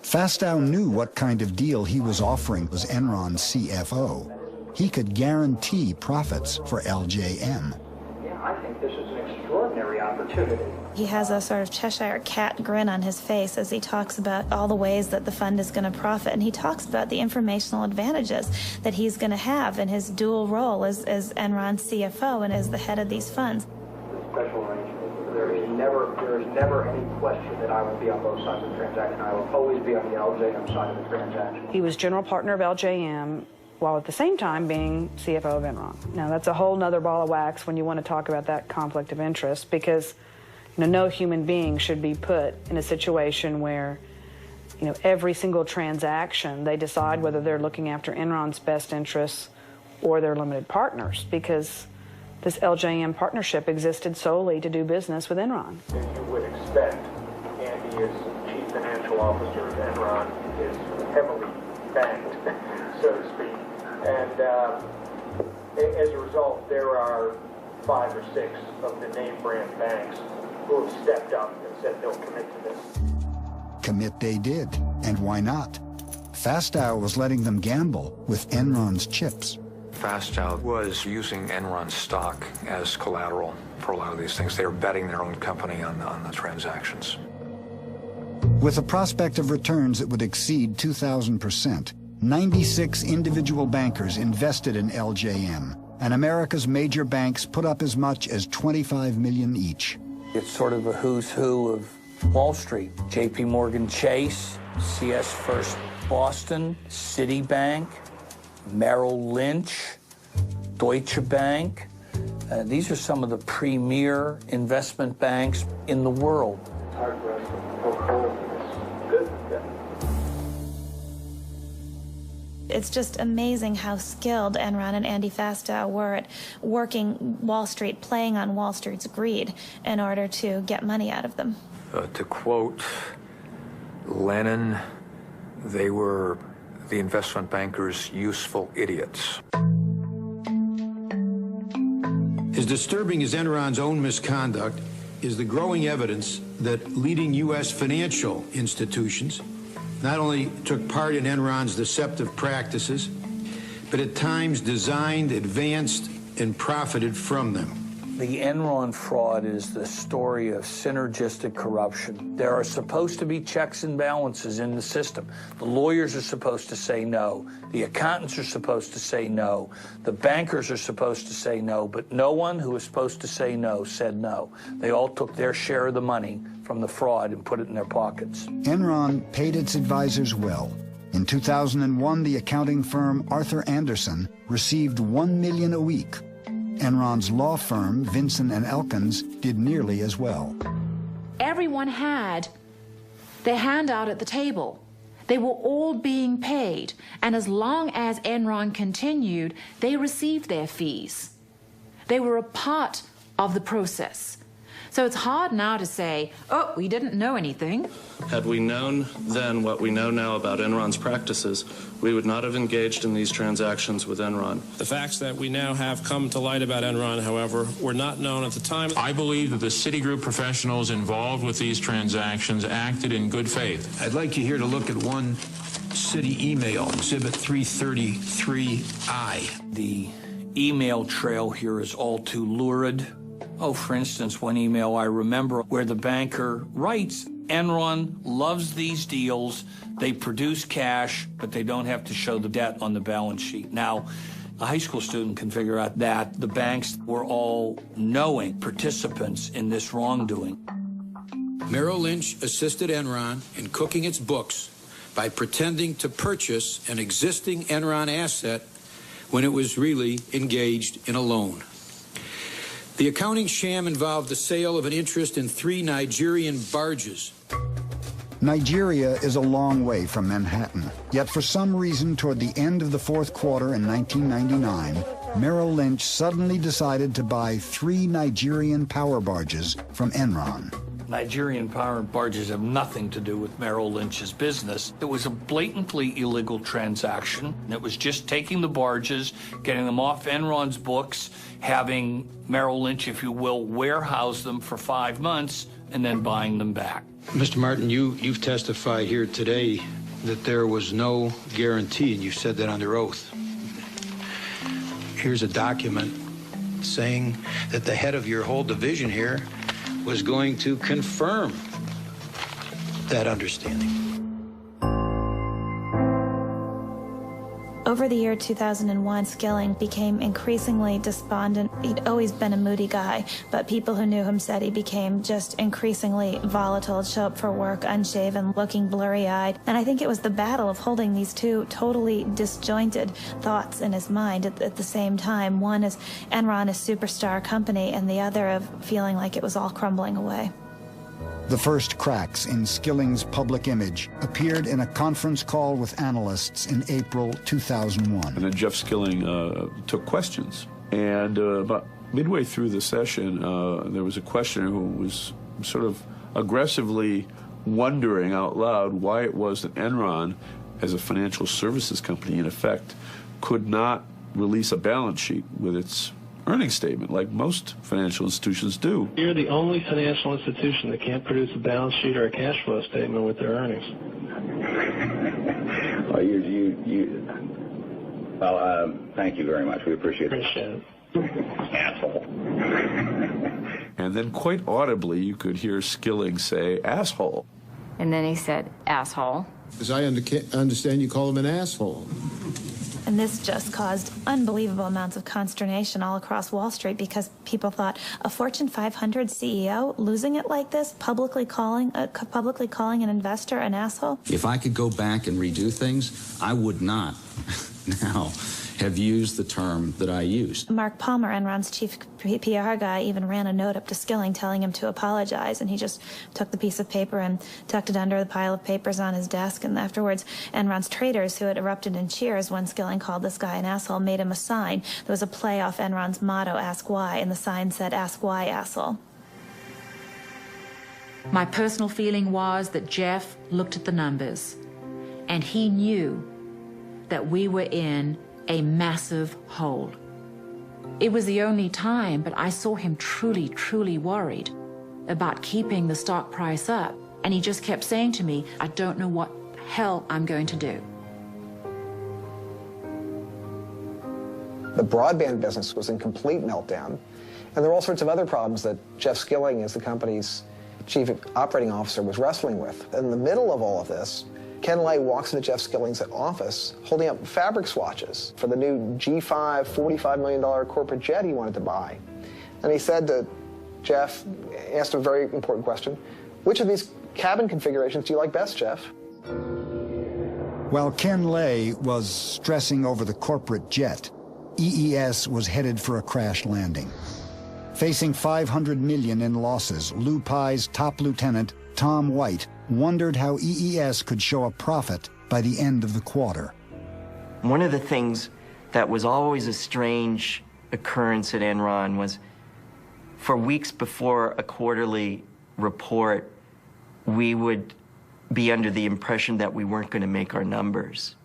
Fastow knew what kind of deal he was offering as Enron's CFO. He could guarantee profits for LJM. Yeah, I think this is an extraordinary opportunity. He has a sort of Cheshire cat grin on his face as he talks about all the ways that the fund is going to profit, and he talks about the informational advantages that he's going to have in his dual role as Enron's CFO and as the head of these funds. Special arrangement. There is never any question that I would be on both sides of the transaction. I will always be on the LJM side of the transaction. He was general partner of LJM while at the same time being CFO of Enron. Now, that's a whole nother ball of wax when you want to talk about that conflict of interest, because no human being should be put in a situation where every single transaction, they decide whether they're looking after Enron's best interests or their limited partners, because this LJM partnership existed solely to do business with Enron. As you would expect, Andy, as Chief Financial Officer of Enron, is heavily banked, so to speak. And as a result, there are 5 or 6 of the name brand banks who have stepped up and said they'll commit to this. Commit they did, and why not? Fastow was letting them gamble with Enron's chips. Fastow was using Enron stock as collateral for a lot of these things. They were betting their own company on the transactions. With a prospect of returns that would exceed 2,000%, 96 individual bankers invested in LJM, and America's major banks put up as much as $25 million each. It's sort of a who's who of Wall Street. JP Morgan Chase, CS First Boston, Citibank, Merrill Lynch, Deutsche Bank. These are some of the premier investment banks in the world. It's hard for us to poke holes in this business then. It's just amazing how skilled Enron and Andy Fastow were at working Wall Street, playing on Wall Street's greed in order to get money out of them. To quote Lenin, they were the investment bankers' useful idiots. As disturbing as Enron's own misconduct is the growing evidence that leading U.S. financial institutions not only took part in Enron's deceptive practices, but at times designed, advanced, and profited from them. The Enron fraud is the story of synergistic corruption. There are supposed to be checks and balances in the system. The lawyers are supposed to say no. The accountants are supposed to say no. The bankers are supposed to say no, but no one who was supposed to say no said no. They all took their share of the money from the fraud and put it in their pockets. Enron paid its advisors well. In 2001, the accounting firm Arthur Andersen received $1 million a week. Enron's law firm, Vinson & Elkins, did nearly as well. Everyone had their hand out at the table. They were all being paid, and as long as Enron continued, they received their fees. They were a part of the process. So it's hard now to say, oh, we didn't know anything. Had we known then what we know now about Enron's practices, we would not have engaged in these transactions with Enron. The facts that we now have come to light about Enron, however, were not known at the time. I believe that the Citigroup professionals involved with these transactions acted in good faith. I'd like you here to look at one Citi email, Exhibit 333I. The email trail here is all too lurid. Oh, for instance, one email I remember where the banker writes, Enron loves these deals. They produce cash, but they don't have to show the debt on the balance sheet. Now, a high school student can figure out that the banks were all knowing participants in this wrongdoing. Merrill Lynch assisted Enron in cooking its books by pretending to purchase an existing Enron asset when it was really engaged in a loan. The accounting sham involved the sale of an interest in 3 Nigerian barges. Nigeria is a long way from Manhattan, yet for some reason toward the end of the fourth quarter in 1999, Merrill Lynch suddenly decided to buy 3 Nigerian power barges from Enron. Nigerian power barges have nothing to do with Merrill Lynch's business. It was a blatantly illegal transaction. It was just taking the barges, getting them off Enron's books, having Merrill Lynch, if you will, warehouse them for 5 months, and then buying them back. Mr. Martin, you've testified here today that there was no guarantee, and you said that under oath. Here's a document saying that the head of your whole division here was going to confirm that understanding. Over the year 2001, Skilling became increasingly despondent. He'd always been a moody guy, but people who knew him said he became just increasingly volatile. He'd show up for work unshaven, looking blurry-eyed. And I think it was the battle of holding these two totally disjointed thoughts in his mind at the same time. One is Enron, a superstar company, and the other of feeling like it was all crumbling away. The first cracks in Skilling's public image appeared in a conference call with analysts in April 2001. And then Jeff Skilling took questions. And about midway through the session, there was a questioner who was sort of aggressively wondering out loud why it was that Enron, as a financial services company, in effect, could not release a balance sheet with its earnings statement like most financial institutions do. You're the only financial institution that can't produce a balance sheet or a cash flow statement with their earnings. Well, thank you very much. We appreciate it. Appreciate it. Asshole. And then quite audibly you could hear Skilling say, asshole. And then he said, asshole. As I understand, you call him an asshole. And this just caused unbelievable amounts of consternation all across Wall Street because people thought a Fortune 500 CEO losing it like this, publicly calling an investor an asshole. If I could go back and redo things, I would not now have used the term that I used. Mark Palmer, Enron's chief PR guy, even ran a note up to Skilling telling him to apologize, and he just took the piece of paper and tucked it under the pile of papers on his desk. And afterwards, Enron's traders, who had erupted in cheers when Skilling called this guy an asshole, made him a sign. There was a play off Enron's motto, Ask Why, and the sign said, Ask Why, asshole. My personal feeling was that Jeff looked at the numbers, and he knew that we were in a massive hole. It was the only time, but I saw him truly, truly worried about keeping the stock price up. And he just kept saying to me, I don't know what hell I'm going to do. The broadband business was in complete meltdown. And there were all sorts of other problems that Jeff Skilling, as the company's chief operating officer, was wrestling with. In the middle of all of this, Ken Lay walks into Jeff Skilling's office holding up fabric swatches for the new G5 $45 million corporate jet he wanted to buy. And he said to Jeff, asked a very important question, which of these cabin configurations do you like best, Jeff? While Ken Lay was stressing over the corporate jet, EES was headed for a crash landing. Facing $500 million in losses, Lou Pye's top lieutenant, Tom White, wondered how EES could show a profit by the end of the quarter. One of the things that was always a strange occurrence at Enron was for weeks before a quarterly report, we would be under the impression that we weren't going to make our numbers.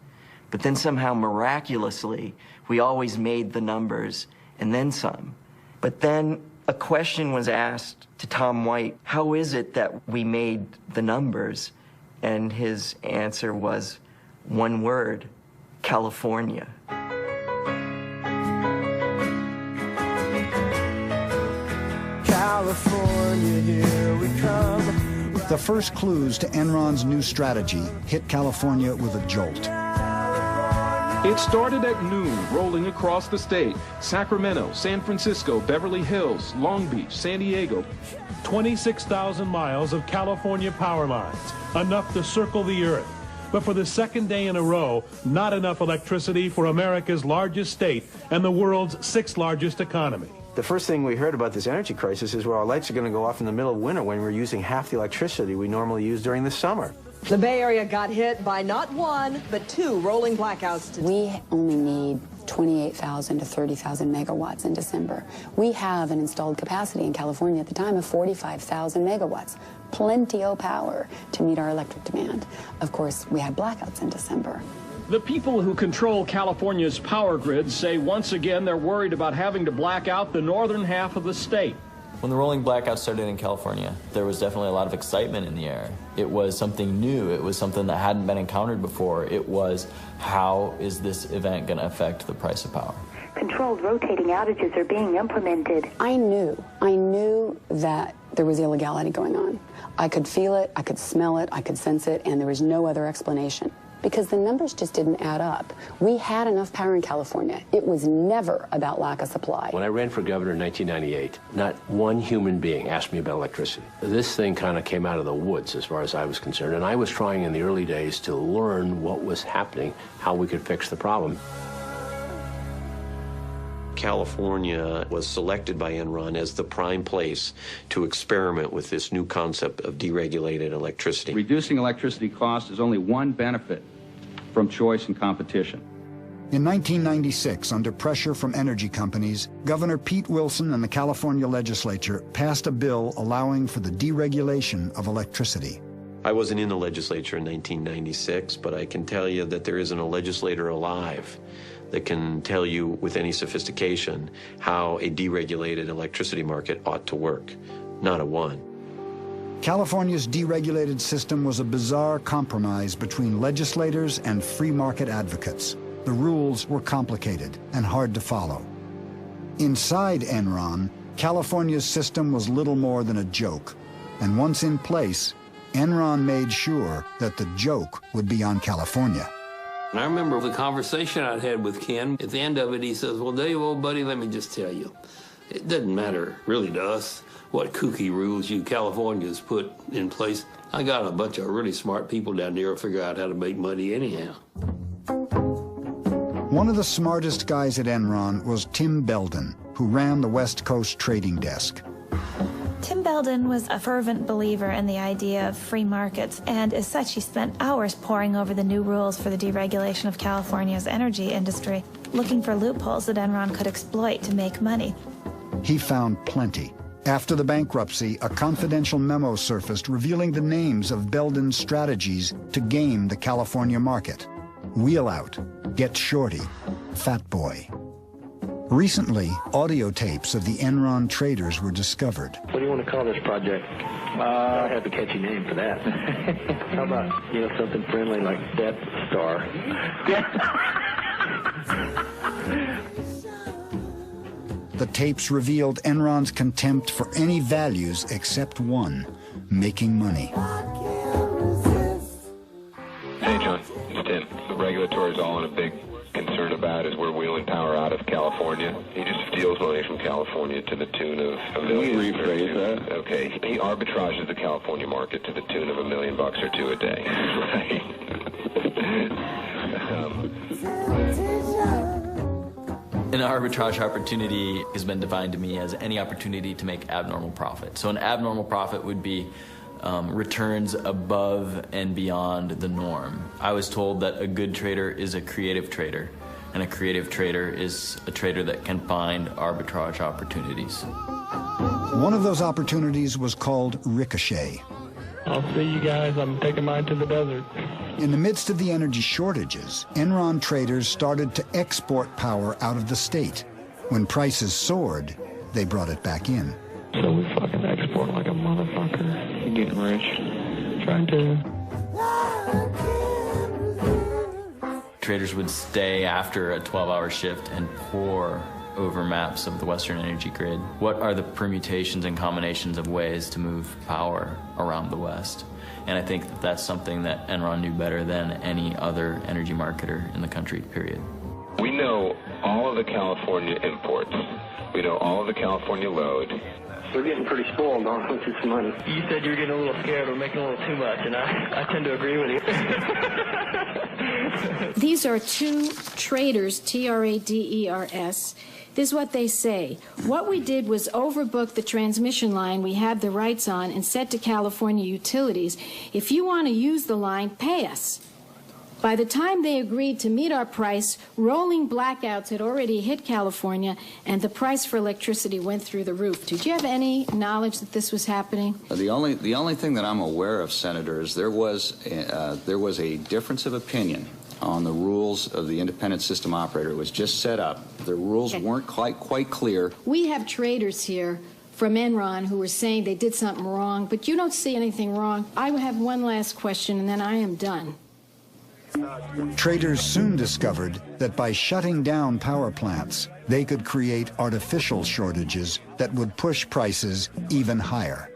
But then somehow miraculously, we always made the numbers and then some. But then a question was asked to Tom White, how is it that we made the numbers? And his answer was one word, California. California, here we come. The first clues to Enron's new strategy hit California with a jolt. It started at noon, rolling across the state. Sacramento, San Francisco, Beverly Hills, Long Beach, San Diego. 26,000 miles of California power lines, enough to circle the earth. But for the second day in a row, not enough electricity for America's largest state and the world's sixth largest economy. The first thing we heard about this energy crisis is, well, our lights are going to go off in the middle of winter when we're using half the electricity we normally use during the summer. The Bay Area got hit by not one, but two rolling blackouts today. We only need 28,000 to 30,000 megawatts in December. We have an installed capacity in California at the time of 45,000 megawatts. Plenty of power to meet our electric demand. Of course, we had blackouts in December. The people who control California's power grid say once again they're worried about having to black out the northern half of the state. When the rolling blackouts started in California, there was definitely a lot of excitement in the air. It was something new. It was something that hadn't been encountered before. It was, how is this event going to affect the price of power? Controlled rotating outages are being implemented. I knew that there was illegality going on. I could feel it, I could smell it, I could sense it, and there was no other explanation. Because the numbers just didn't add up. We had enough power in California. It was never about lack of supply. When I ran for governor in 1998, not one human being asked me about electricity. This thing kind of came out of the woods as far as I was concerned, and I was trying in the early days to learn what was happening, how we could fix the problem. California was selected by Enron as the prime place to experiment with this new concept of deregulated electricity. Reducing electricity costs is only one benefit from choice and competition. In 1996, under pressure from energy companies, Governor Pete Wilson and the California legislature passed a bill allowing for the deregulation of electricity. I wasn't in the legislature in 1996, but I can tell you that there isn't a legislator alive that can tell you with any sophistication how a deregulated electricity market ought to work. Not a one. California's deregulated system was a bizarre compromise between legislators and free market advocates. The rules were complicated and hard to follow. Inside Enron, California's system was little more than a joke. And once in place, Enron made sure that the joke would be on California. And I remember the conversation I'd had with Ken. At the end of it, he says, well, Dave, old buddy, let me just tell you, it doesn't matter really to us what kooky rules you Californians put in place. I got a bunch of really smart people down there who figure out how to make money anyhow. One of the smartest guys at Enron was Tim Belden, who ran the West Coast trading desk. Tim Belden was a fervent believer in the idea of free markets, and as such, he spent hours poring over the new rules for the deregulation of California's energy industry, looking for loopholes that Enron could exploit to make money. He found plenty. After the bankruptcy, a confidential memo surfaced revealing the names of Belden's strategies to game the California market. Wheel out, get shorty, fat boy. Recently, audio tapes of the Enron traders were discovered. What do you want to call this project? I have a catchy name for that. How about, something friendly like Death Star? The tapes revealed Enron's contempt for any values except one, making money. Hey, John, it's Tim. The regulatory is all in a big concern about is we're wheeling power out of California. He just steals money from California to the tune of $1 million. Can you rephrase that? Okay. He arbitrages the California market to the tune of $1 million or $2 a day. An arbitrage opportunity has been defined to me as any opportunity to make abnormal profit. So an abnormal profit would be returns above and beyond the norm. I was told that a good trader is a creative trader, and a creative trader is a trader that can find arbitrage opportunities. One of those opportunities was called Ricochet. I'll see you guys. I'm taking mine to the desert. In the midst of the energy shortages, Enron traders started to export power out of the state. When prices soared, they brought it back in. So we fucking export like a motherfucker. You're getting rich. Trying to. Traders would stay after a 12-hour shift and pore over maps of the Western energy grid. What are the permutations and combinations of ways to move power around the West? And I think that that's something that Enron knew better than any other energy marketer in the country, period. We know all of the California imports. We know all of the California load. We're getting pretty spoiled on with this money. You said you were getting a little scared. We're making a little too much, and I tend to agree with you. These are two traders, Traders. This is what they say. What we did was overbook the transmission line we had the rights on and said to California utilities, if you want to use the line, pay us. By the time they agreed to meet our price, rolling blackouts had already hit California, and the price for electricity went through the roof. Did you have any knowledge that this was happening? The only thing that I'm aware of, Senator, is there was a difference of opinion on the rules of the independent system operator. It was just set up. The rules weren't quite clear. We have traders here from Enron who were saying they did something wrong, but you don't see anything wrong. I have one last question, and then I am done. Traders soon discovered that by shutting down power plants, they could create artificial shortages that would push prices even higher.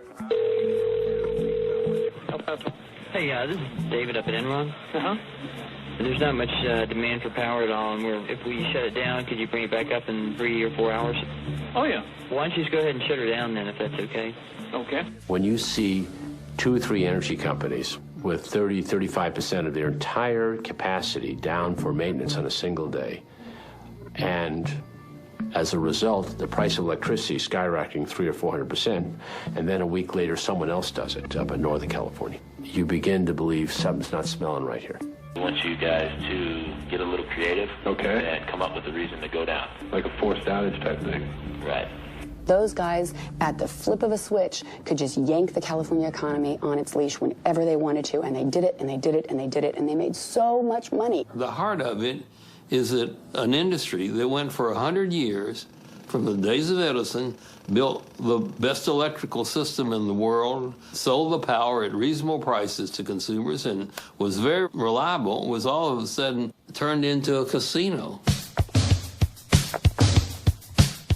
Hey, this is David up at Enron. There's not much demand for power at all, and if we shut it down, could you bring it back up in 3 or 4 hours? Oh, yeah. Why don't you just go ahead and shut her down then, if that's okay? Okay. When you see 2 or 3 energy companies with 30-35% of their entire capacity down for maintenance on a single day, and As a result, the price of electricity is skyrocketing 300 or 400%, and then a week later someone else does it up in Northern California. You begin to believe something's not smelling right here. I want you guys to get a little creative, okay, and come up with a reason to go down. Like a forced outage type thing. Right. Those guys, at the flip of a switch, could just yank the California economy on its leash whenever they wanted to, and they did it, and they did it, and they did it, and they made so much money. The heart of it is that an industry that went for 100 years, from the days of Edison, built the best electrical system in the world, sold the power at reasonable prices to consumers, and was very reliable, was all of a sudden turned into a casino.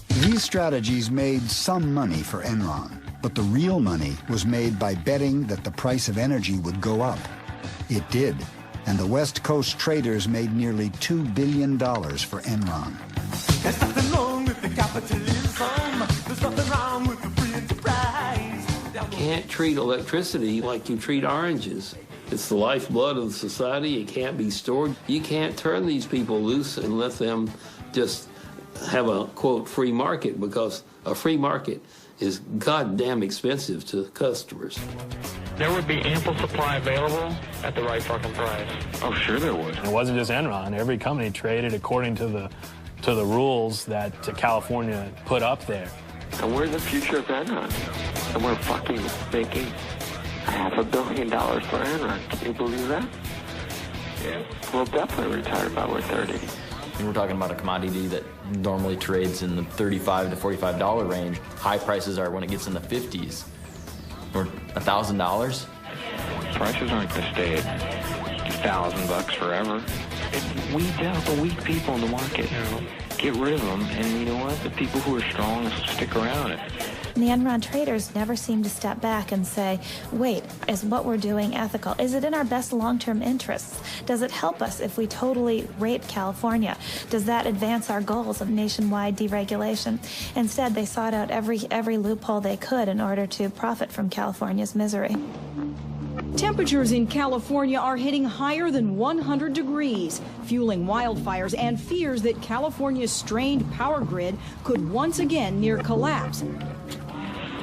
These strategies made some money for Enron, but the real money was made by betting that the price of energy would go up. It did, and the West Coast traders made nearly $2 billion for Enron. There's nothing wrong with the capitalism. There's nothing wrong with the free enterprise. You can't treat electricity like you treat oranges. It's the lifeblood of society. It can't be stored. You can't turn these people loose and let them just have a, quote, free market, because a free market is goddamn expensive to customers. There would be ample supply available at the right fucking price. Oh, sure there would. It wasn't just Enron. Every company traded according to the rules that California put up there. And we're the future of Enron. And we're fucking making $500 million for Enron. Can you believe that? Yeah. We'll definitely retire by we're 30. We're talking about a commodity that normally trades in the $35 to $45 range. High prices are when it gets in the 50s. Or $1,000. Prices aren't going to stay at $1,000 forever. It weeds out the weak people in the market. Get rid of them, and you know what? The people who are strong stick around. The Enron traders never seem to step back and say, wait, is what we're doing ethical? Is it in our best long-term interests? Does it help us if we totally rape California? Does that advance our goals of nationwide deregulation? Instead, they sought out every loophole they could in order to profit from California's misery. Temperatures in California are hitting higher than 100 degrees, fueling wildfires and fears that California's strained power grid could once again near collapse.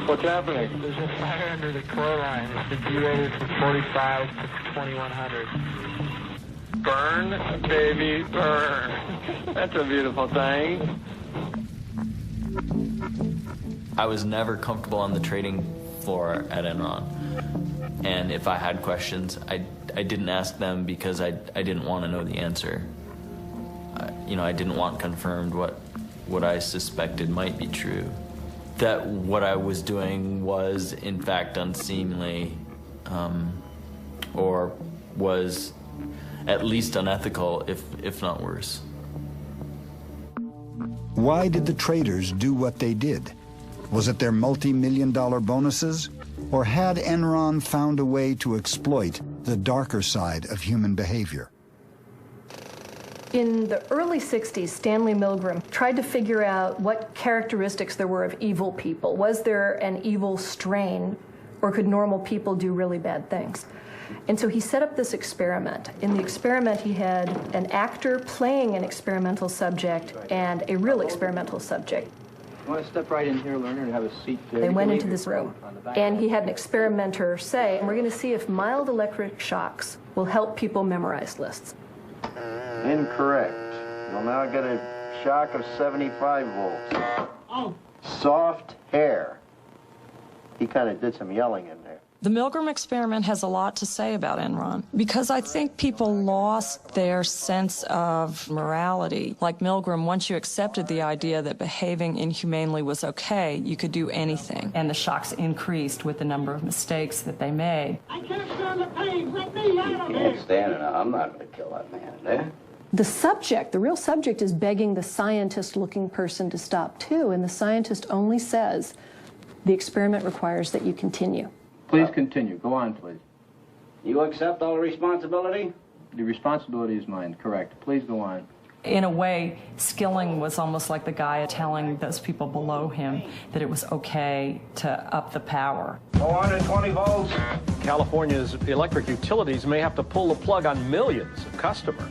What's happening? There's a fire under the core line. It's derated from 45 to 2100. Burn, baby, burn. That's a beautiful thing. I was never comfortable on the trading floor at Enron. And if I had questions, I didn't ask them because I didn't want to know the answer. I didn't want confirmed what I suspected might be true. That what I was doing was, in fact, unseemly, or was at least unethical, if not worse. Why did the traders do what they did? Was it their multi-million-dollar bonuses? Or had Enron found a way to exploit the darker side of human behavior? In the early 60s, Stanley Milgram tried to figure out what characteristics there were of evil people. Was there an evil strain, or could normal people do really bad things? And so he set up this experiment. In the experiment, he had an actor playing an experimental subject and a real experimental subject. You want to step right in here, learner, and have a seat there. They went into this room, and he had an experimenter say, we're going to see if mild electric shocks will help people memorize lists. Incorrect. You'll now get a shock of 75 volts. Oh. Soft hair. He kind of did some yelling in there. The Milgram experiment has a lot to say about Enron, because I think people lost their sense of morality. Like Milgram, once you accepted the idea that behaving inhumanely was okay, you could do anything. And the shocks increased with the number of mistakes that they made. I can't stand the pain. Let me out of here. Can't stand it. I'm not going to kill that man there. The subject, the real subject, is begging the scientist-looking person to stop too, and the scientist only says, the experiment requires that you continue. Please continue. Go on, please. You accept all responsibility? The responsibility is mine, correct. Please go on. In a way, Skilling was almost like the guy telling those people below him that it was okay to up the power. 420 volts. California's electric utilities may have to pull the plug on millions of customers.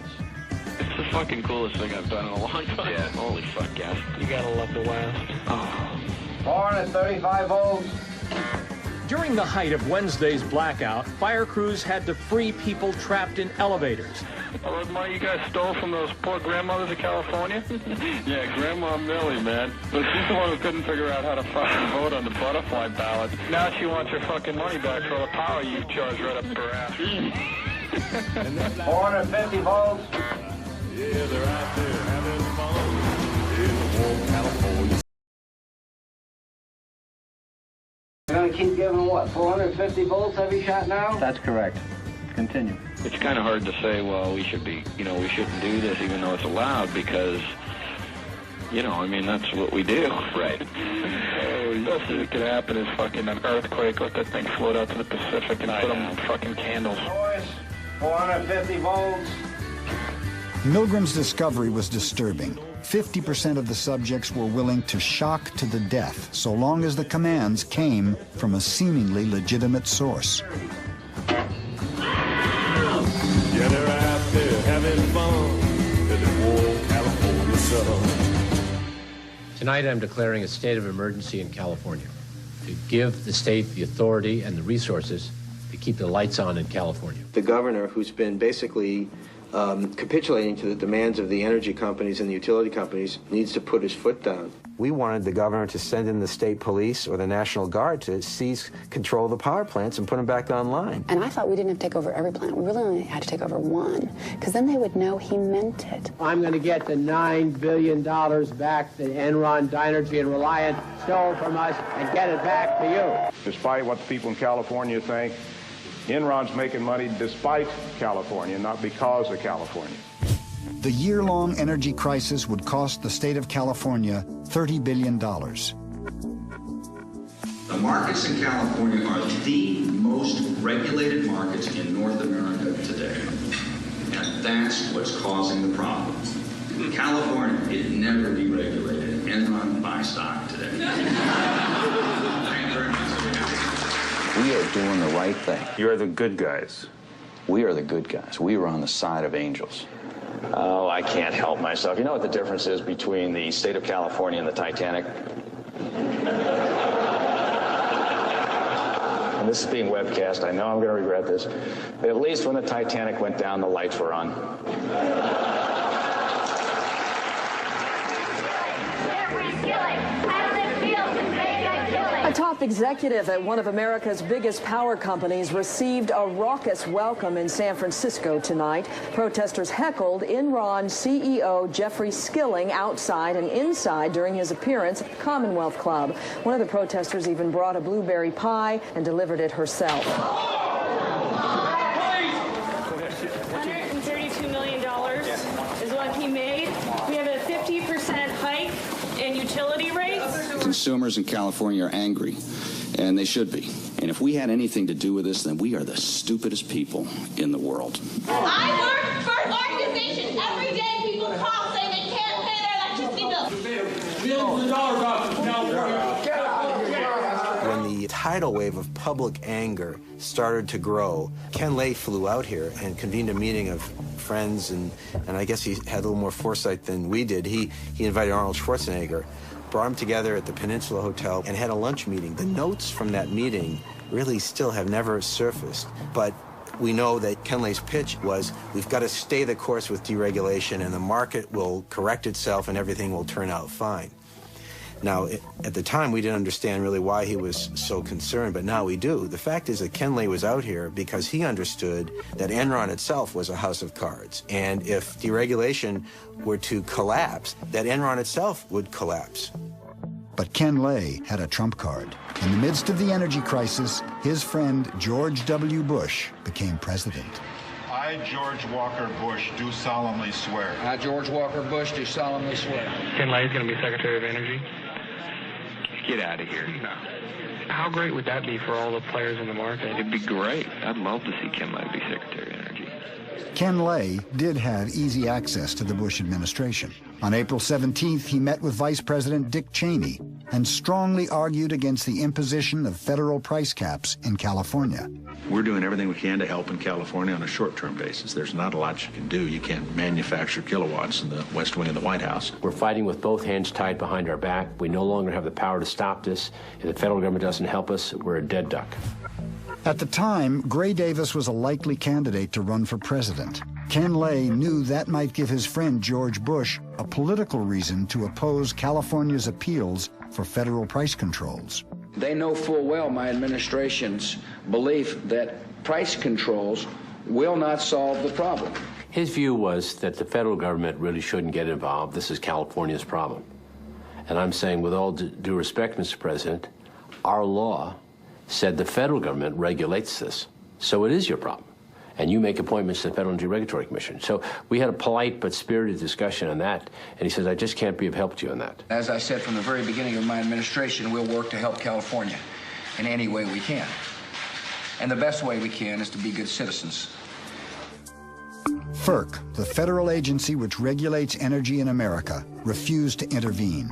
It's the fucking coolest thing I've done in a long time. Yeah. Holy fuck, yes. You gotta love the West. Oh. 435 volts. During the height of Wednesday's blackout, fire crews had to free people trapped in elevators. All those money you guys stole from those poor grandmothers of California? Yeah, Grandma Millie, man. But she's the one who couldn't figure out how to fucking vote on the butterfly ballot. Now she wants her fucking money back for all the power you charged right up her ass. 450 volts. Yeah, they're out there having fun in the warm California. You're going to keep giving what, 450 volts every shot now? That's correct. Continue. It's kind of hard to say, well, we should be, you know, we shouldn't do this even though it's allowed because, you know, I mean, that's what we do. Right. The best that could happen is fucking an earthquake, let that thing float out to the Pacific and put them fucking candles. 450 volts. Milgram's discovery was disturbing. 50% of the subjects were willing to shock to the death, so long as the commands came from a seemingly legitimate source. Yeah, they're out there having fun in the warm California sun. Tonight I'm declaring a state of emergency in California to give the state the authority and the resources to keep the lights on in California. The governor, who's been basically capitulating to the demands of the energy companies and the utility companies, needs to put his foot down. We wanted the governor to send in the state police or the National Guard to seize control of the power plants and put them back online. And I thought we didn't have to take over every plant. We really only had to take over one, because then they would know he meant it. I'm going to get the $9 billion back that Enron, Dynergy, and Reliant stole from us and get it back to you. Despite what the people in California think, Enron's making money despite California, not because of California. The year-long energy crisis would cost the state of California $30 billion. The markets in California are the most regulated markets in North America today. And that's what's causing the problem. California, it never deregulated. Enron buy stock today. Thank you very much. We are doing the right thing. You're the good guys. We are the good guys. We are on the side of angels. Oh, I can't help myself. You know what the difference is between the state of California and the Titanic? And this is being webcast. I know I'm going to regret this. But at least when the Titanic went down, the lights were on. A top executive at one of America's biggest power companies received a raucous welcome in San Francisco tonight. Protesters heckled Enron CEO Jeffrey Skilling outside and inside during his appearance at the Commonwealth Club. One of the protesters even brought a blueberry pie and delivered it herself. $132 million is what he made. We have a 50% hike in utility rates. Consumers in California are angry, and they should be. And if we had anything to do with this, then we are the stupidest people in the world. I work for an organization. Every day people call saying they can't pay their electricity bill. Millions of dollars off in California. When the tidal wave of public anger started to grow, Ken Lay flew out here and convened a meeting of friends, and I guess he had a little more foresight than we did. He invited Arnold Schwarzenegger, brought them together at the Peninsula Hotel, and had a lunch meeting. The notes from that meeting really still have never surfaced, but we know that Ken Lay's pitch was, we've got to stay the course with deregulation, and the market will correct itself and everything will turn out fine. Now, at the time, we didn't understand really why he was so concerned, but now we do. The fact is that Ken Lay was out here because he understood that Enron itself was a house of cards, and if deregulation were to collapse, that Enron itself would collapse. But Ken Lay had a trump card. In the midst of the energy crisis, his friend George W. Bush became president. I, George Walker Bush, do solemnly swear. I, George Walker Bush, do solemnly swear. Ken Lay is going to be Secretary of Energy. Get out of here. No. How great would that be for all the players in the market? It'd be great. I'd love to see Ken Lay be Secretary of Energy. Ken Lay did have easy access to the Bush administration. On April 17th, he met with Vice President Dick Cheney. and strongly argued against the imposition of federal price caps in California. We're doing everything we can to help in California on a short-term basis. There's not a lot you can do. You can't manufacture kilowatts in the West Wing of the White House. We're fighting with both hands tied behind our back. We no longer have the power to stop this. If the federal government doesn't help us, we're a dead duck. At the time, Gray Davis was a likely candidate to run for president. Ken Lay knew that might give his friend George Bush a political reason to oppose California's appeals for federal price controls. They know full well my administration's belief that price controls will not solve the problem. His view was that the federal government really shouldn't get involved. This is California's problem. And I'm saying, with all due respect, Mr. President, our law said the federal government regulates this. So it is your problem. And you make appointments to the Federal Energy Regulatory Commission. So we had a polite but spirited discussion on that. And he says, I just can't be of help to you on that. As I said from the very beginning of my administration, we'll work to help California in any way we can. And the best way we can is to be good citizens. FERC, the federal agency which regulates energy in America, refused to intervene.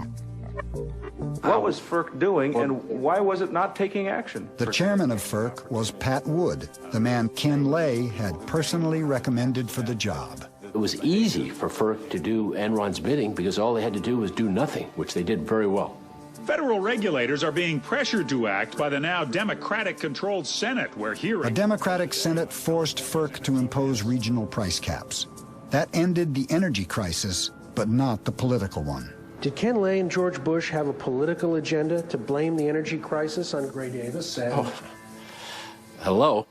What was FERC doing, and why was it not taking action? The chairman of FERC was Pat Wood, the man Ken Lay had personally recommended for the job. It was easy for FERC to do Enron's bidding because all they had to do was do nothing, which they did very well. Federal regulators are being pressured to act by the now Democratic-controlled Senate, where hearings... A Democratic Senate forced FERC to impose regional price caps. That ended the energy crisis, but not the political one. Did Ken Lay and George Bush have a political agenda to blame the energy crisis on Gray Davis? Hello?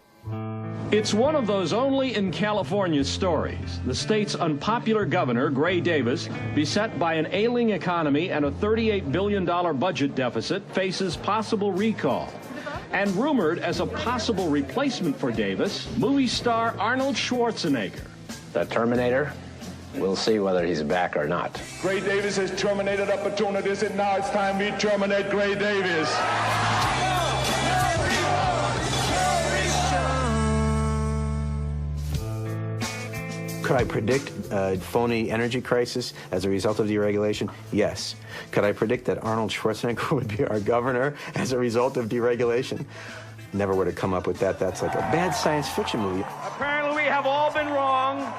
It's one of those only in California stories. The state's unpopular governor, Gray Davis, beset by an ailing economy and a $38 billion budget deficit, faces possible recall. And rumored as a possible replacement for Davis, movie star Arnold Schwarzenegger. The Terminator? We'll see whether he's back or not. Gray Davis has terminated opportunities, and now it's time we terminate Gray Davis. Could I predict a phony energy crisis as a result of deregulation? Yes. Could I predict that Arnold Schwarzenegger would be our governor as a result of deregulation? Never would have come up with that. That's like a bad science fiction movie. Apparently we have all been wrong.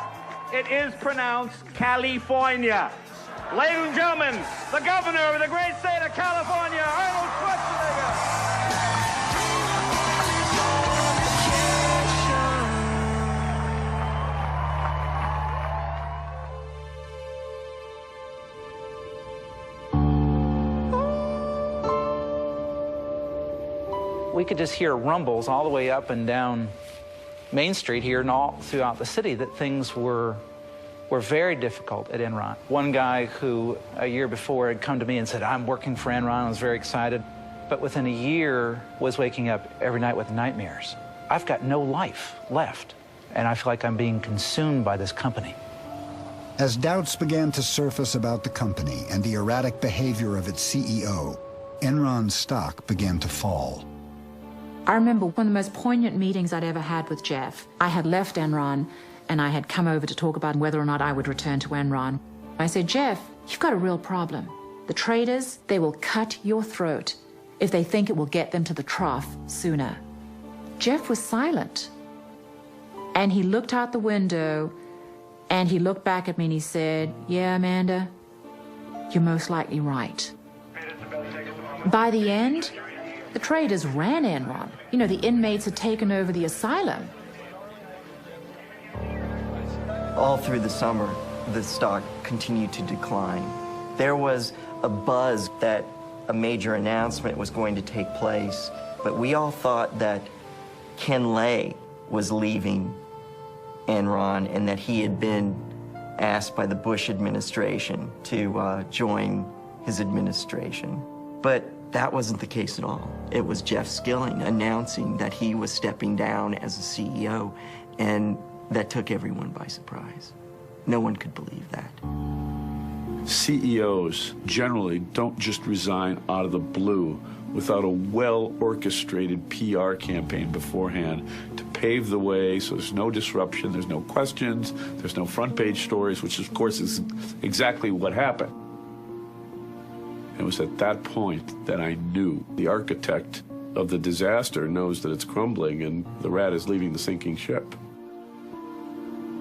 It is pronounced California. Ladies and gentlemen, the governor of the great state of California, Arnold Schwarzenegger. We could just hear rumbles all the way up and down Main Street here and all throughout the city that things were very difficult at Enron. One guy who a year before had come to me and said, I'm working for Enron, I was very excited, but within a year was waking up every night with nightmares. I've got no life left, and I feel like I'm being consumed by this company. As doubts began to surface about the company and the erratic behavior of its CEO, Enron's stock began to fall. I remember one of the most poignant meetings I'd ever had with Jeff. I had left Enron, and I had come over to talk about whether or not I would return to Enron. I said, Jeff, you've got a real problem. The traders, they will cut your throat if they think it will get them to the trough sooner. Jeff was silent. And he looked out the window, and he looked back at me and he said, yeah, Amanda, you're most likely right. By the end, the traders ran Enron. You know, the inmates had taken over the asylum. All through the summer, the stock continued to decline. There was a buzz that a major announcement was going to take place, but we all thought that Ken Lay was leaving Enron and that he had been asked by the Bush administration to join his administration. But that wasn't the case at all. It was Jeff Skilling announcing that he was stepping down as a CEO, and that took everyone by surprise. No one could believe that. CEOs generally don't just resign out of the blue without a well-orchestrated PR campaign beforehand to pave the way so there's no disruption, there's no questions, there's no front-page stories, which of course is exactly what happened. It was at that point that I knew the architect of the disaster knows that it's crumbling and the rat is leaving the sinking ship.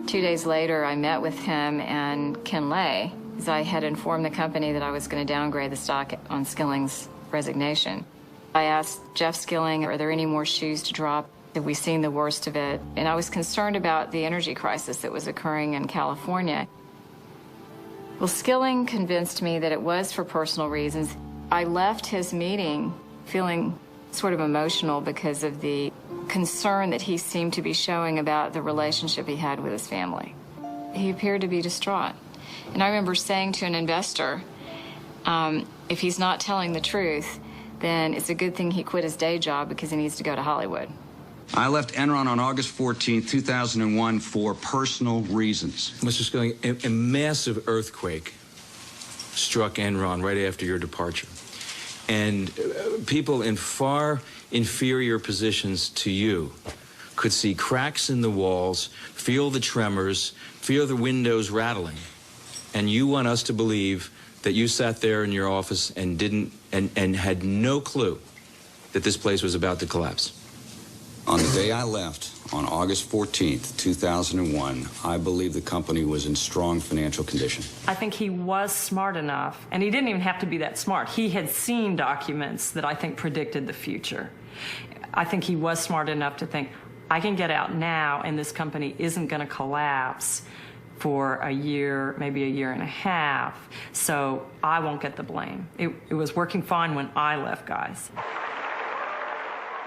2 days later, I met with him and Ken Lay, as I had informed the company that I was going to downgrade the stock on Skilling's resignation. I asked Jeff Skilling, are there any more shoes to drop? Have we seen the worst of it? And I was concerned about the energy crisis that was occurring in California. Well, Skilling convinced me that it was for personal reasons. I left his meeting feeling sort of emotional because of the concern that he seemed to be showing about the relationship he had with his family. He appeared to be distraught. And I remember saying to an investor, if he's not telling the truth, then it's a good thing he quit his day job because he needs to go to Hollywood. I left Enron on August 14, 2001 for personal reasons. Mr. Skilling, a massive earthquake struck Enron right after your departure. And people in far inferior positions to you could see cracks in the walls, feel the tremors, feel the windows rattling. And you want us to believe that you sat there in your office and had no clue that this place was about to collapse. On the day I left, on August 14th, 2001, I believe the company was in strong financial condition. I think he was smart enough, and he didn't even have to be that smart. He had seen documents that I think predicted the future. I think he was smart enough to think, I can get out now, and this company isn't going to collapse for a year, maybe a year and a half, so I won't get the blame. It was working fine when I left, guys.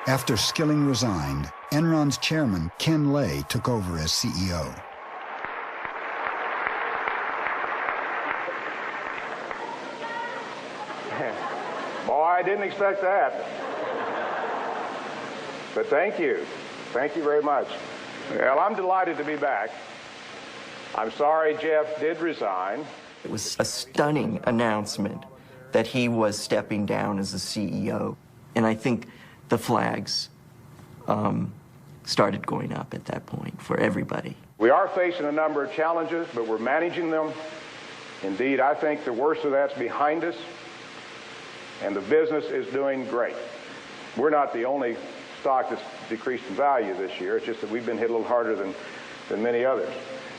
After Skilling resigned, Enron's chairman, Ken Lay, took over as CEO. Boy, I didn't expect that. But thank you. Thank you very much. Well, I'm delighted to be back. I'm sorry Jeff did resign. It was a stunning announcement that he was stepping down as the CEO. And I think the flags started going up at that point for everybody. We are facing a number of challenges, but we're managing them. Indeed, I think the worst of that's behind us, and the business is doing great. We're not the only stock that's decreased in value this year. It's just that we've been hit a little harder than many others.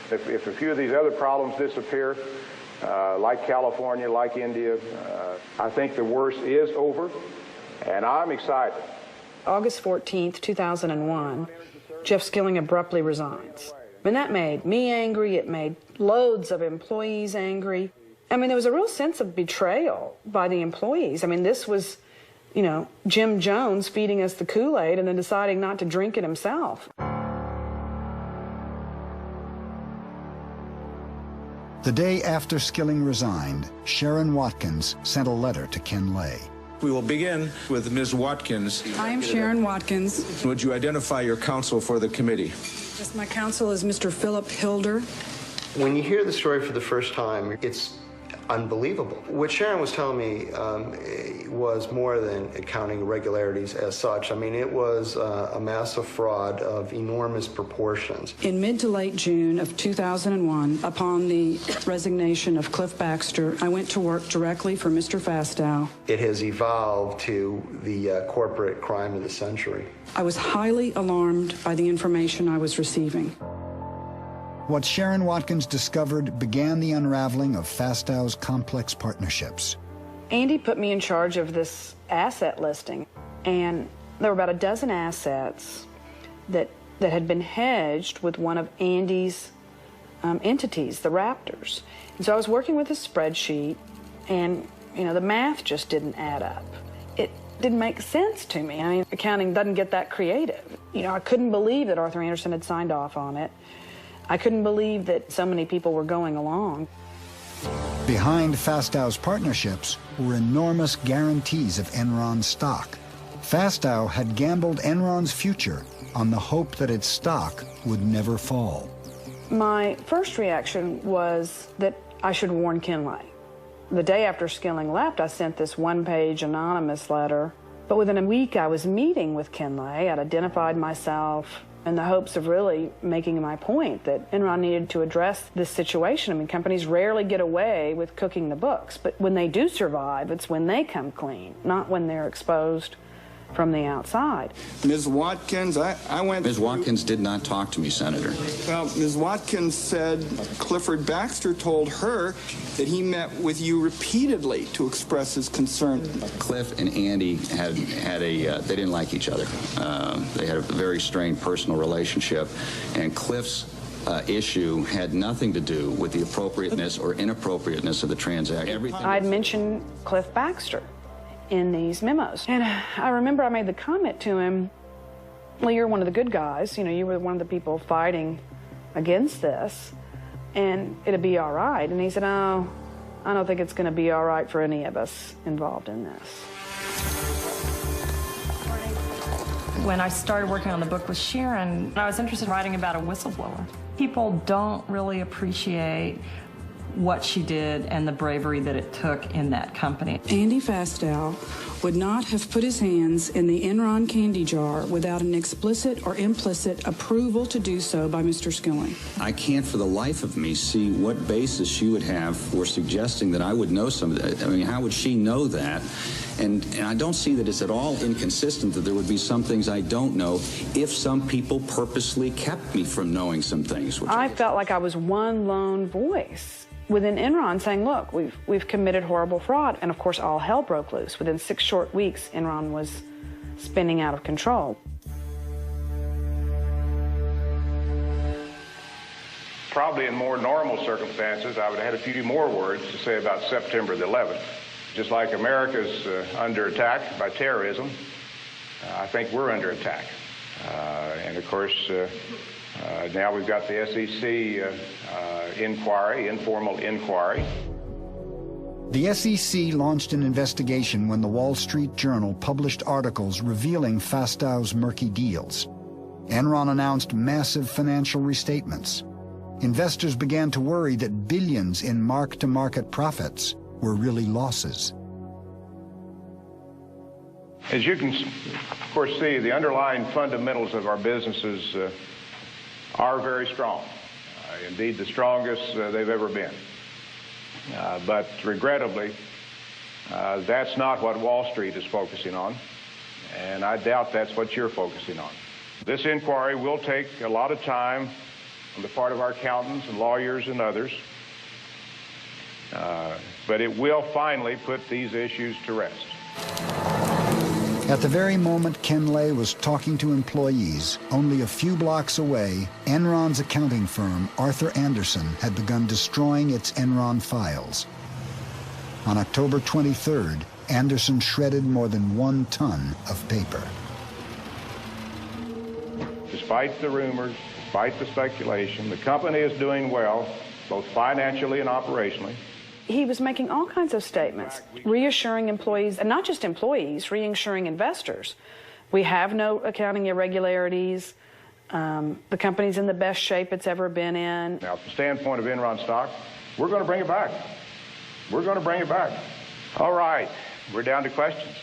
If a few of these other problems disappear, like California, like India, I think the worst is over, and I'm excited. August 14th, 2001, Jeff Skilling abruptly resigns. And that made me angry. It made loads of employees angry. I mean, there was a real sense of betrayal by the employees. I mean, this was, you know, Jim Jones feeding us the Kool-Aid and then deciding not to drink it himself. The day after Skilling resigned, Sharon Watkins sent a letter to Ken Lay. We will begin with Ms. Watkins. I am Sharon Watkins. Would you identify your counsel for the committee? Yes, my counsel is Mr. Philip Hilder. When you hear the story for the first time, it's unbelievable. What Sharon was telling me was more than accounting irregularities as such. I mean, it was a massive fraud of enormous proportions. In mid to late June of 2001, upon the resignation of Cliff Baxter, I went to work directly for Mr. Fastow. It has evolved to the corporate crime of the century. I was highly alarmed by the information I was receiving. What Sharon Watkins discovered began the unraveling of Fastow's complex partnerships. Andy put me in charge of this asset listing, and there were about a dozen assets that had been hedged with one of Andy's entities, the Raptors. And so I was working with a spreadsheet, and you know, the math just didn't add up. It didn't make sense to me. I mean, accounting doesn't get that creative. You know, I couldn't believe that Arthur Andersen had signed off on it. I couldn't believe that so many people were going along. Behind Fastow's partnerships were enormous guarantees of Enron's stock. Fastow had gambled Enron's future on the hope that its stock would never fall. My first reaction was that I should warn Ken Lay. The day after Skilling left, I sent this one-page anonymous letter. But within a week, I was meeting with Ken Lay. I'd identified myself in the hopes of really making my point that Enron needed to address this situation. I mean, companies rarely get away with cooking the books, but when they do survive, it's when they come clean, not when they're exposed from the outside. Ms. Watkins, I went... Ms. Watkins did not talk to me, Senator. Well, Ms. Watkins said Clifford Baxter told her that he met with you repeatedly to express his concern. Cliff and Andy they didn't like each other. They had a very strained personal relationship, and Cliff's issue had nothing to do with the appropriateness or inappropriateness of the transaction. I'd mentioned Cliff Baxter in these memos. And I remember I made the comment to him, well, you're one of the good guys. You know, you were one of the people fighting against this, and it'd be all right. And he said, oh, I don't think it's going to be all right for any of us involved in this. When I started working on the book with Sharon, I was interested in writing about a whistleblower. People don't really appreciate what she did and the bravery that it took in that company. Andy Fastow would not have put his hands in the Enron candy jar without an explicit or implicit approval to do so by Mr. Skilling. I can't for the life of me see what basis she would have for suggesting that I would know some of that. I mean, how would she know that? And I don't see that it's at all inconsistent that there would be some things I don't know if some people purposely kept me from knowing some things. I felt like I was one lone voice within Enron saying, look, we've committed horrible fraud. And of course, all hell broke loose. Within 6 short weeks, Enron was spinning out of control. Probably in more normal circumstances, I would have had a few more words to say about September the 11th. Just like America's under attack by terrorism, I think we're under attack. And of course, now we've got the SEC inquiry, informal inquiry. The SEC launched an investigation when the Wall Street Journal published articles revealing Fastow's murky deals. Enron announced massive financial restatements. Investors began to worry that billions in mark-to-market profits were really losses. As you can, of course, see, the underlying fundamentals of our businesses are very strong. Indeed, the strongest they've ever been. But regrettably, that's not what Wall Street is focusing on, and I doubt that's what you're focusing on. This inquiry will take a lot of time on the part of our accountants and lawyers and others, but it will finally put these issues to rest. At the very moment Ken Lay was talking to employees, only a few blocks away, Enron's accounting firm, Arthur Andersen, had begun destroying its Enron files. On October 23rd, Andersen shredded more than 1 ton of paper. Despite the rumors, despite the speculation, the company is doing well, both financially and operationally. He was making all kinds of statements, reassuring employees, and not just employees, reassuring investors. We have no accounting irregularities. The company's in the best shape it's ever been in. Now, from the standpoint of Enron stock, we're going to bring it back. We're going to bring it back. All right, we're down to questions.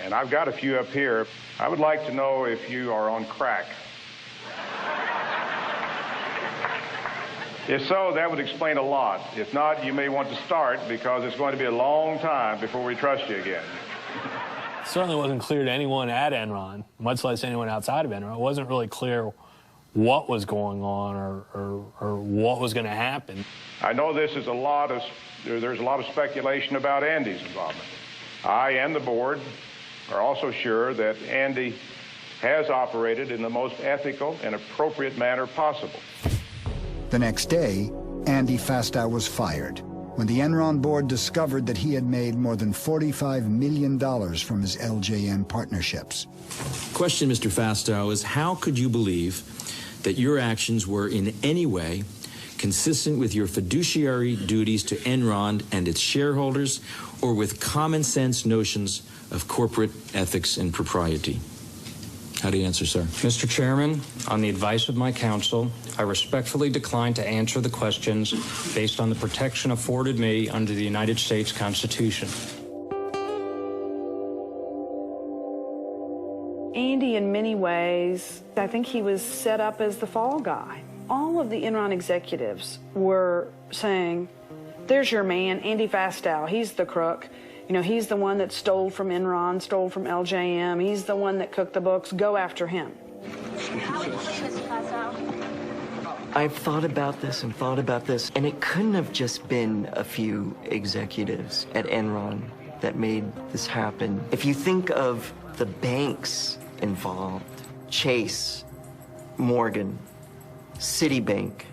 And I've got a few up here. I would like to know if you are on crack. If so, that would explain a lot. If not, you may want to start because it's going to be a long time before we trust you again. It certainly wasn't clear to anyone at Enron, much less anyone outside of Enron. It wasn't really clear what was going on or what was going to happen. I know there's a lot of speculation about Andy's involvement. I and the board are also sure that Andy has operated in the most ethical and appropriate manner possible. The next day, Andy Fastow was fired when the Enron board discovered that he had made more than $45 million from his LJN partnerships. Question, Mr. Fastow, is how could you believe that your actions were in any way consistent with your fiduciary duties to Enron and its shareholders or with common sense notions of corporate ethics and propriety? How do you answer, sir? Mr. Chairman, on the advice of my counsel, I respectfully decline to answer the questions based on the protection afforded me under the United States Constitution. in many ways, I think he was set up as the fall guy. All of the Enron executives were saying, there's your man, Andy Fastow, he's the crook. You know, he's the one that stole from Enron, stole from LJM, he's the one that cooked the books, go after him. I've thought about this and thought about this, and it couldn't have just been a few executives at Enron that made this happen. If you think of the banks involved, Chase, Morgan, Citibank,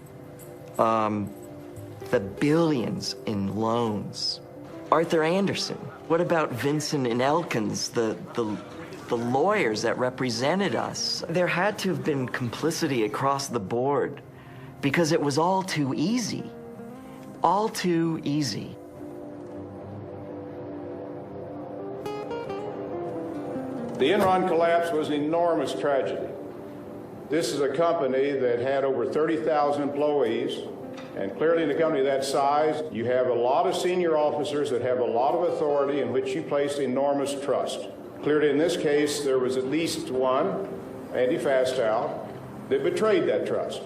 the billions in loans, Arthur Anderson. What about Vincent and Elkins, the lawyers that represented us? There had to have been complicity across the board because it was all too easy. All too easy. The Enron collapse was an enormous tragedy. This is a company that had over 30,000 employees, and clearly in a company that size, you have a lot of senior officers that have a lot of authority in which you place enormous trust. Clearly in this case, there was at least one, Andy Fastow, that betrayed that trust.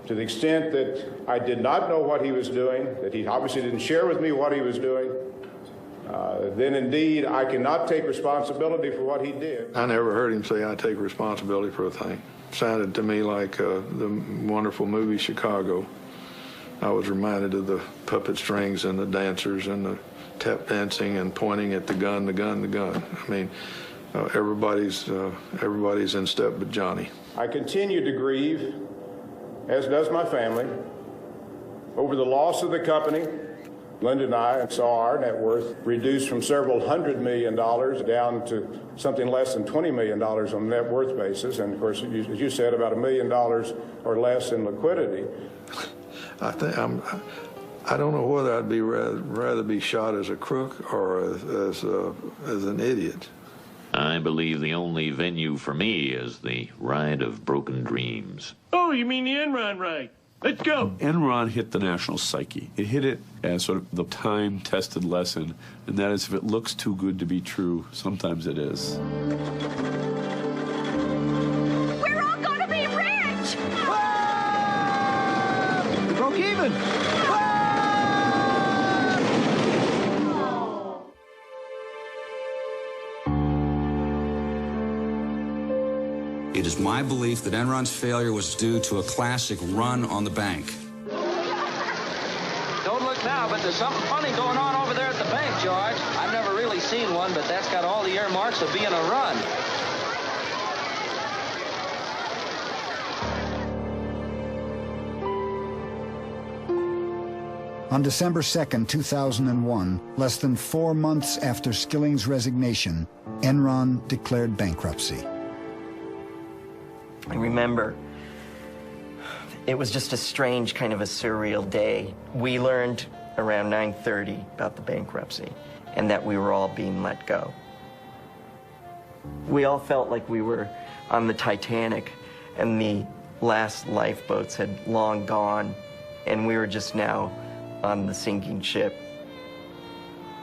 To the extent that I did not know what he was doing, that he obviously didn't share with me what he was doing, then indeed I cannot take responsibility for what he did. I never heard him say I take responsibility for a thing. Sounded to me like the wonderful movie Chicago. I was reminded of the puppet strings and the dancers and the tap dancing and pointing at the gun, the gun, the gun. I mean, everybody's in step but Johnny. I continue to grieve, as does my family, over the loss of the company. Linda and I saw our net worth reduced from several $100 million down to something less than $20 million on a net worth basis. And of course, as you said, about $1 million or less in liquidity. I don't know whether I'd be rather be shot as a crook or as an idiot. I believe the only venue for me is the ride of broken dreams. Oh, you mean the Enron ride? Let's go. Enron hit the national psyche. It hit it as sort of the time-tested lesson, and that is if it looks too good to be true, sometimes it is. We're all gonna be rich! We broke even! It is my belief that Enron's failure was due to a classic run on the bank. Don't look now, but there's something funny going on over there at the bank, George. I've never really seen one, but that's got all the earmarks of being a run. On December 2nd, 2001, less than 4 months after Skilling's resignation, Enron declared bankruptcy. I remember it was just a strange kind of a surreal day. We learned around 9:30 about the bankruptcy and that we were all being let go. We all felt like we were on the Titanic and the last lifeboats had long gone and we were just now on the sinking ship.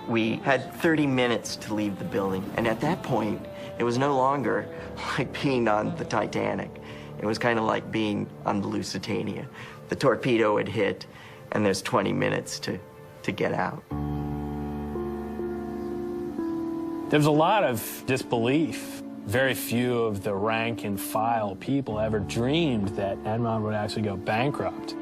We had 30 minutes to leave the building, and at that point, it was no longer like being on the Titanic. It was kind of like being on the Lusitania. The torpedo had hit, and there's 20 minutes to get out. There was a lot of disbelief. Very few of the rank and file people ever dreamed that Enron would actually go bankrupt.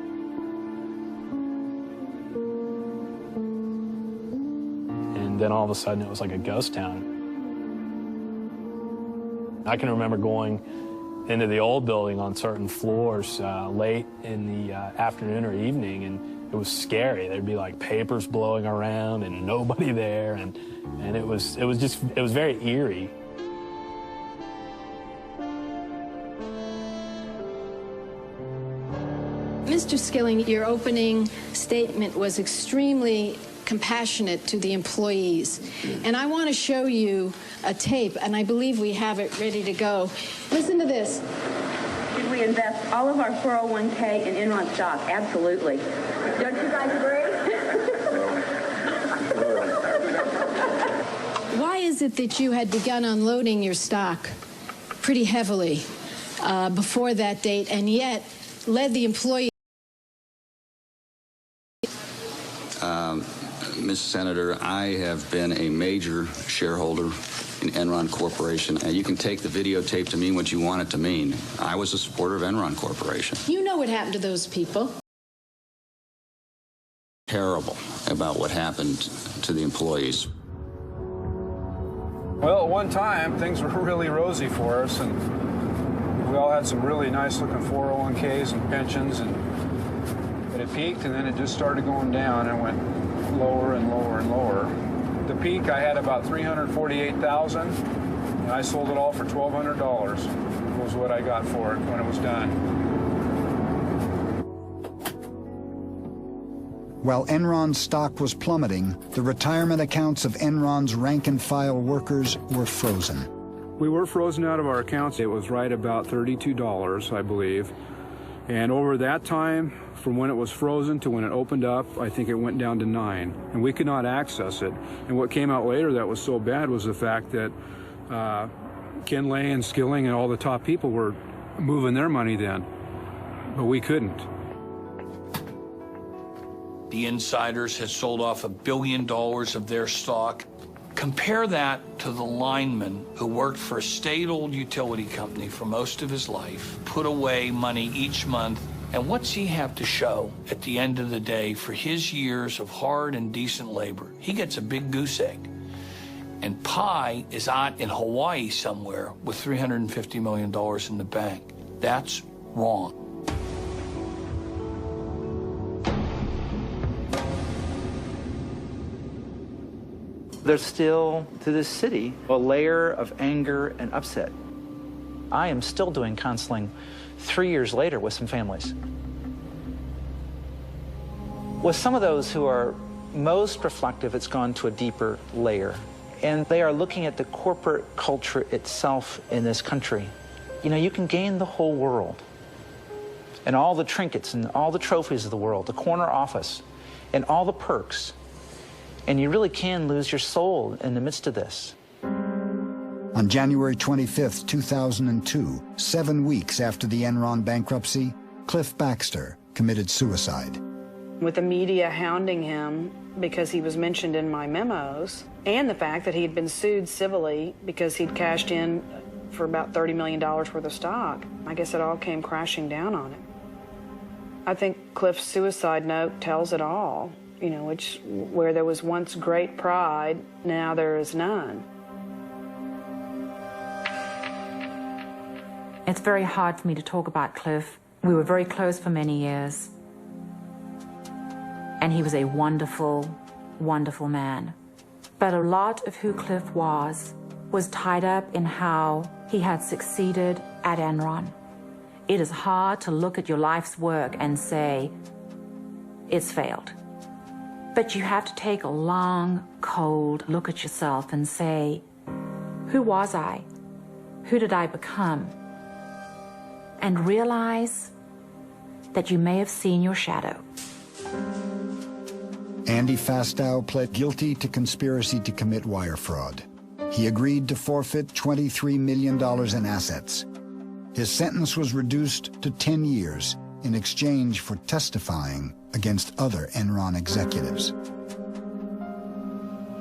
And then all of a sudden, it was like a ghost town. I can remember going into the old building on certain floors late in the afternoon or evening, and it was scary. There'd be like papers blowing around and nobody there, and it was very eerie. Mr. Skilling, your opening statement was extremely compassionate to the employees. And I want to show you a tape, and I believe we have it ready to go. Listen to this. Should we invest all of our 401k in Enron stock? Absolutely. Don't you guys agree? Why is it that you had begun unloading your stock pretty heavily before that date, and yet led the employee. Ms. Senator, I have been a major shareholder in Enron Corporation. You can take the videotape to mean what you want it to mean. I was a supporter of Enron Corporation. You know what happened to those people. Terrible about what happened to the employees. Well, at one time, things were really rosy for us, and we all had some really nice-looking 401ks and pensions, but it peaked, and then it just started going down and went lower and lower and lower. The peak, I had about $348,000, and I sold it all for $1,200 was what I got for it when it was done. While Enron's stock was plummeting, the retirement accounts of Enron's rank-and-file workers were frozen. We were frozen out of our accounts. It was right about $32, I believe. And over that time, from when it was frozen to when it opened up, I think it went down to 9. And we could not access it. And what came out later that was so bad was the fact that Ken Lay and Skilling and all the top people were moving their money then. But we couldn't. The insiders had sold off $1 billion of their stock. Compare that to the lineman who worked for a state-owned utility company for most of his life, put away money each month, and what's he have to show at the end of the day for his years of hard and decent labor? He gets a big goose egg. And Pi is out in Hawaii somewhere with $350 million in the bank. That's wrong. There's still, to this city, a layer of anger and upset. I am still doing counseling 3 years later with some families. With some of those who are most reflective, it's gone to a deeper layer. And they are looking at the corporate culture itself in this country. You know, you can gain the whole world, and all the trinkets and all the trophies of the world, the corner office, and all the perks. And you really can lose your soul in the midst of this. On January 25, 2002, 7 weeks after the Enron bankruptcy, Cliff Baxter committed suicide. With the media hounding him because he was mentioned in my memos, and the fact that he had been sued civilly because he'd cashed in for about $30 million worth of stock, I guess it all came crashing down on him. I think Cliff's suicide note tells it all. You know, where there was once great pride, now there is none. It's very hard for me to talk about Cliff. We were very close for many years. And he was a wonderful, wonderful man. But a lot of who Cliff was tied up in how he had succeeded at Enron. It is hard to look at your life's work and say, it's failed. But you have to take a long, cold look at yourself and say, who was I? Who did I become? And realize that you may have seen your shadow. Andy Fastow pled guilty to conspiracy to commit wire fraud. He agreed to forfeit $23 million in assets. His sentence was reduced to 10 years in exchange for testifying against other Enron executives.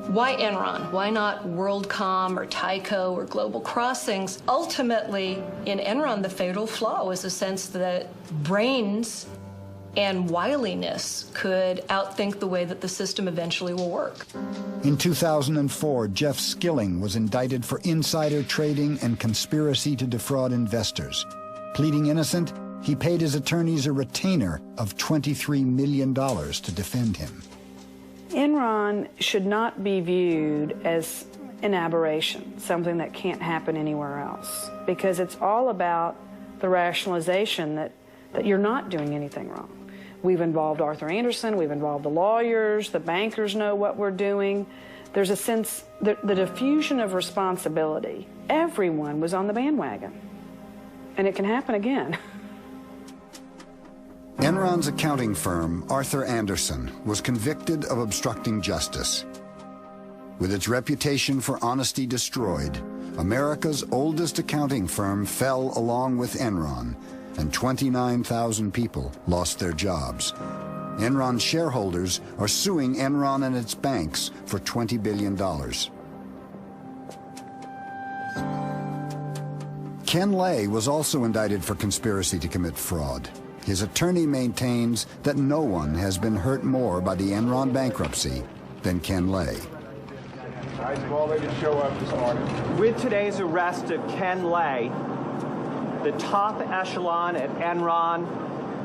Why Enron? Why not WorldCom or Tyco or Global Crossings? Ultimately, in Enron, the fatal flaw was the sense that brains and wiliness could outthink the way that the system eventually will work. In 2004, Jeff Skilling was indicted for insider trading and conspiracy to defraud investors. Pleading innocent, he paid his attorneys a retainer of $23 million to defend him. Enron should not be viewed as an aberration, something that can't happen anywhere else, because it's all about the rationalization that you're not doing anything wrong. We've involved Arthur Andersen, we've involved the lawyers, the bankers know what we're doing. There's a sense, the diffusion of responsibility. Everyone was on the bandwagon, and it can happen again. Enron's accounting firm, Arthur Andersen, was convicted of obstructing justice. With its reputation for honesty destroyed, America's oldest accounting firm fell along with Enron, and 29,000 people lost their jobs. Enron shareholders are suing Enron and its banks for $20 billion. Ken Lay was also indicted for conspiracy to commit fraud. His attorney maintains that no one has been hurt more by the Enron bankruptcy than Ken Lay. Nice of all they could show up this morning. With today's arrest of Ken Lay, the top echelon at Enron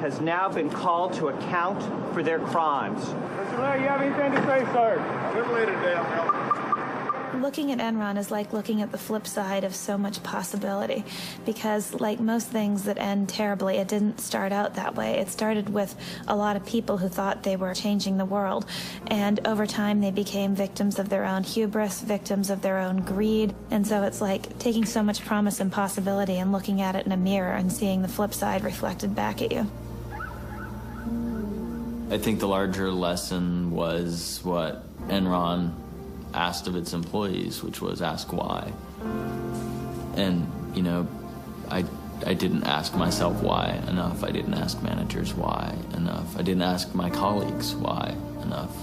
has now been called to account for their crimes. Mr. Lay, you have anything to say, sir? Live later, Dale. Looking at Enron is like looking at the flip side of so much possibility, because like most things that end terribly, it didn't start out that way. It started with a lot of people who thought they were changing the world, and over time they became victims of their own hubris, victims of their own greed, and so it's like taking so much promise and possibility and looking at it in a mirror and seeing the flip side reflected back at you. I think the larger lesson was what Enron asked of its employees, which was ask why. And, you know, I didn't ask myself why enough. I didn't ask managers why enough. I didn't ask my colleagues why enough.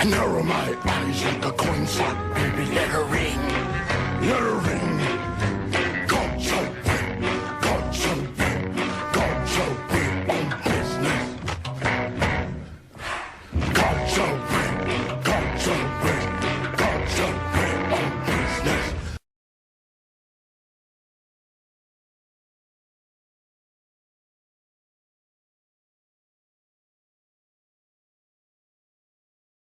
Narrow my eyes like a coin slot, baby, let her ring, let her ring.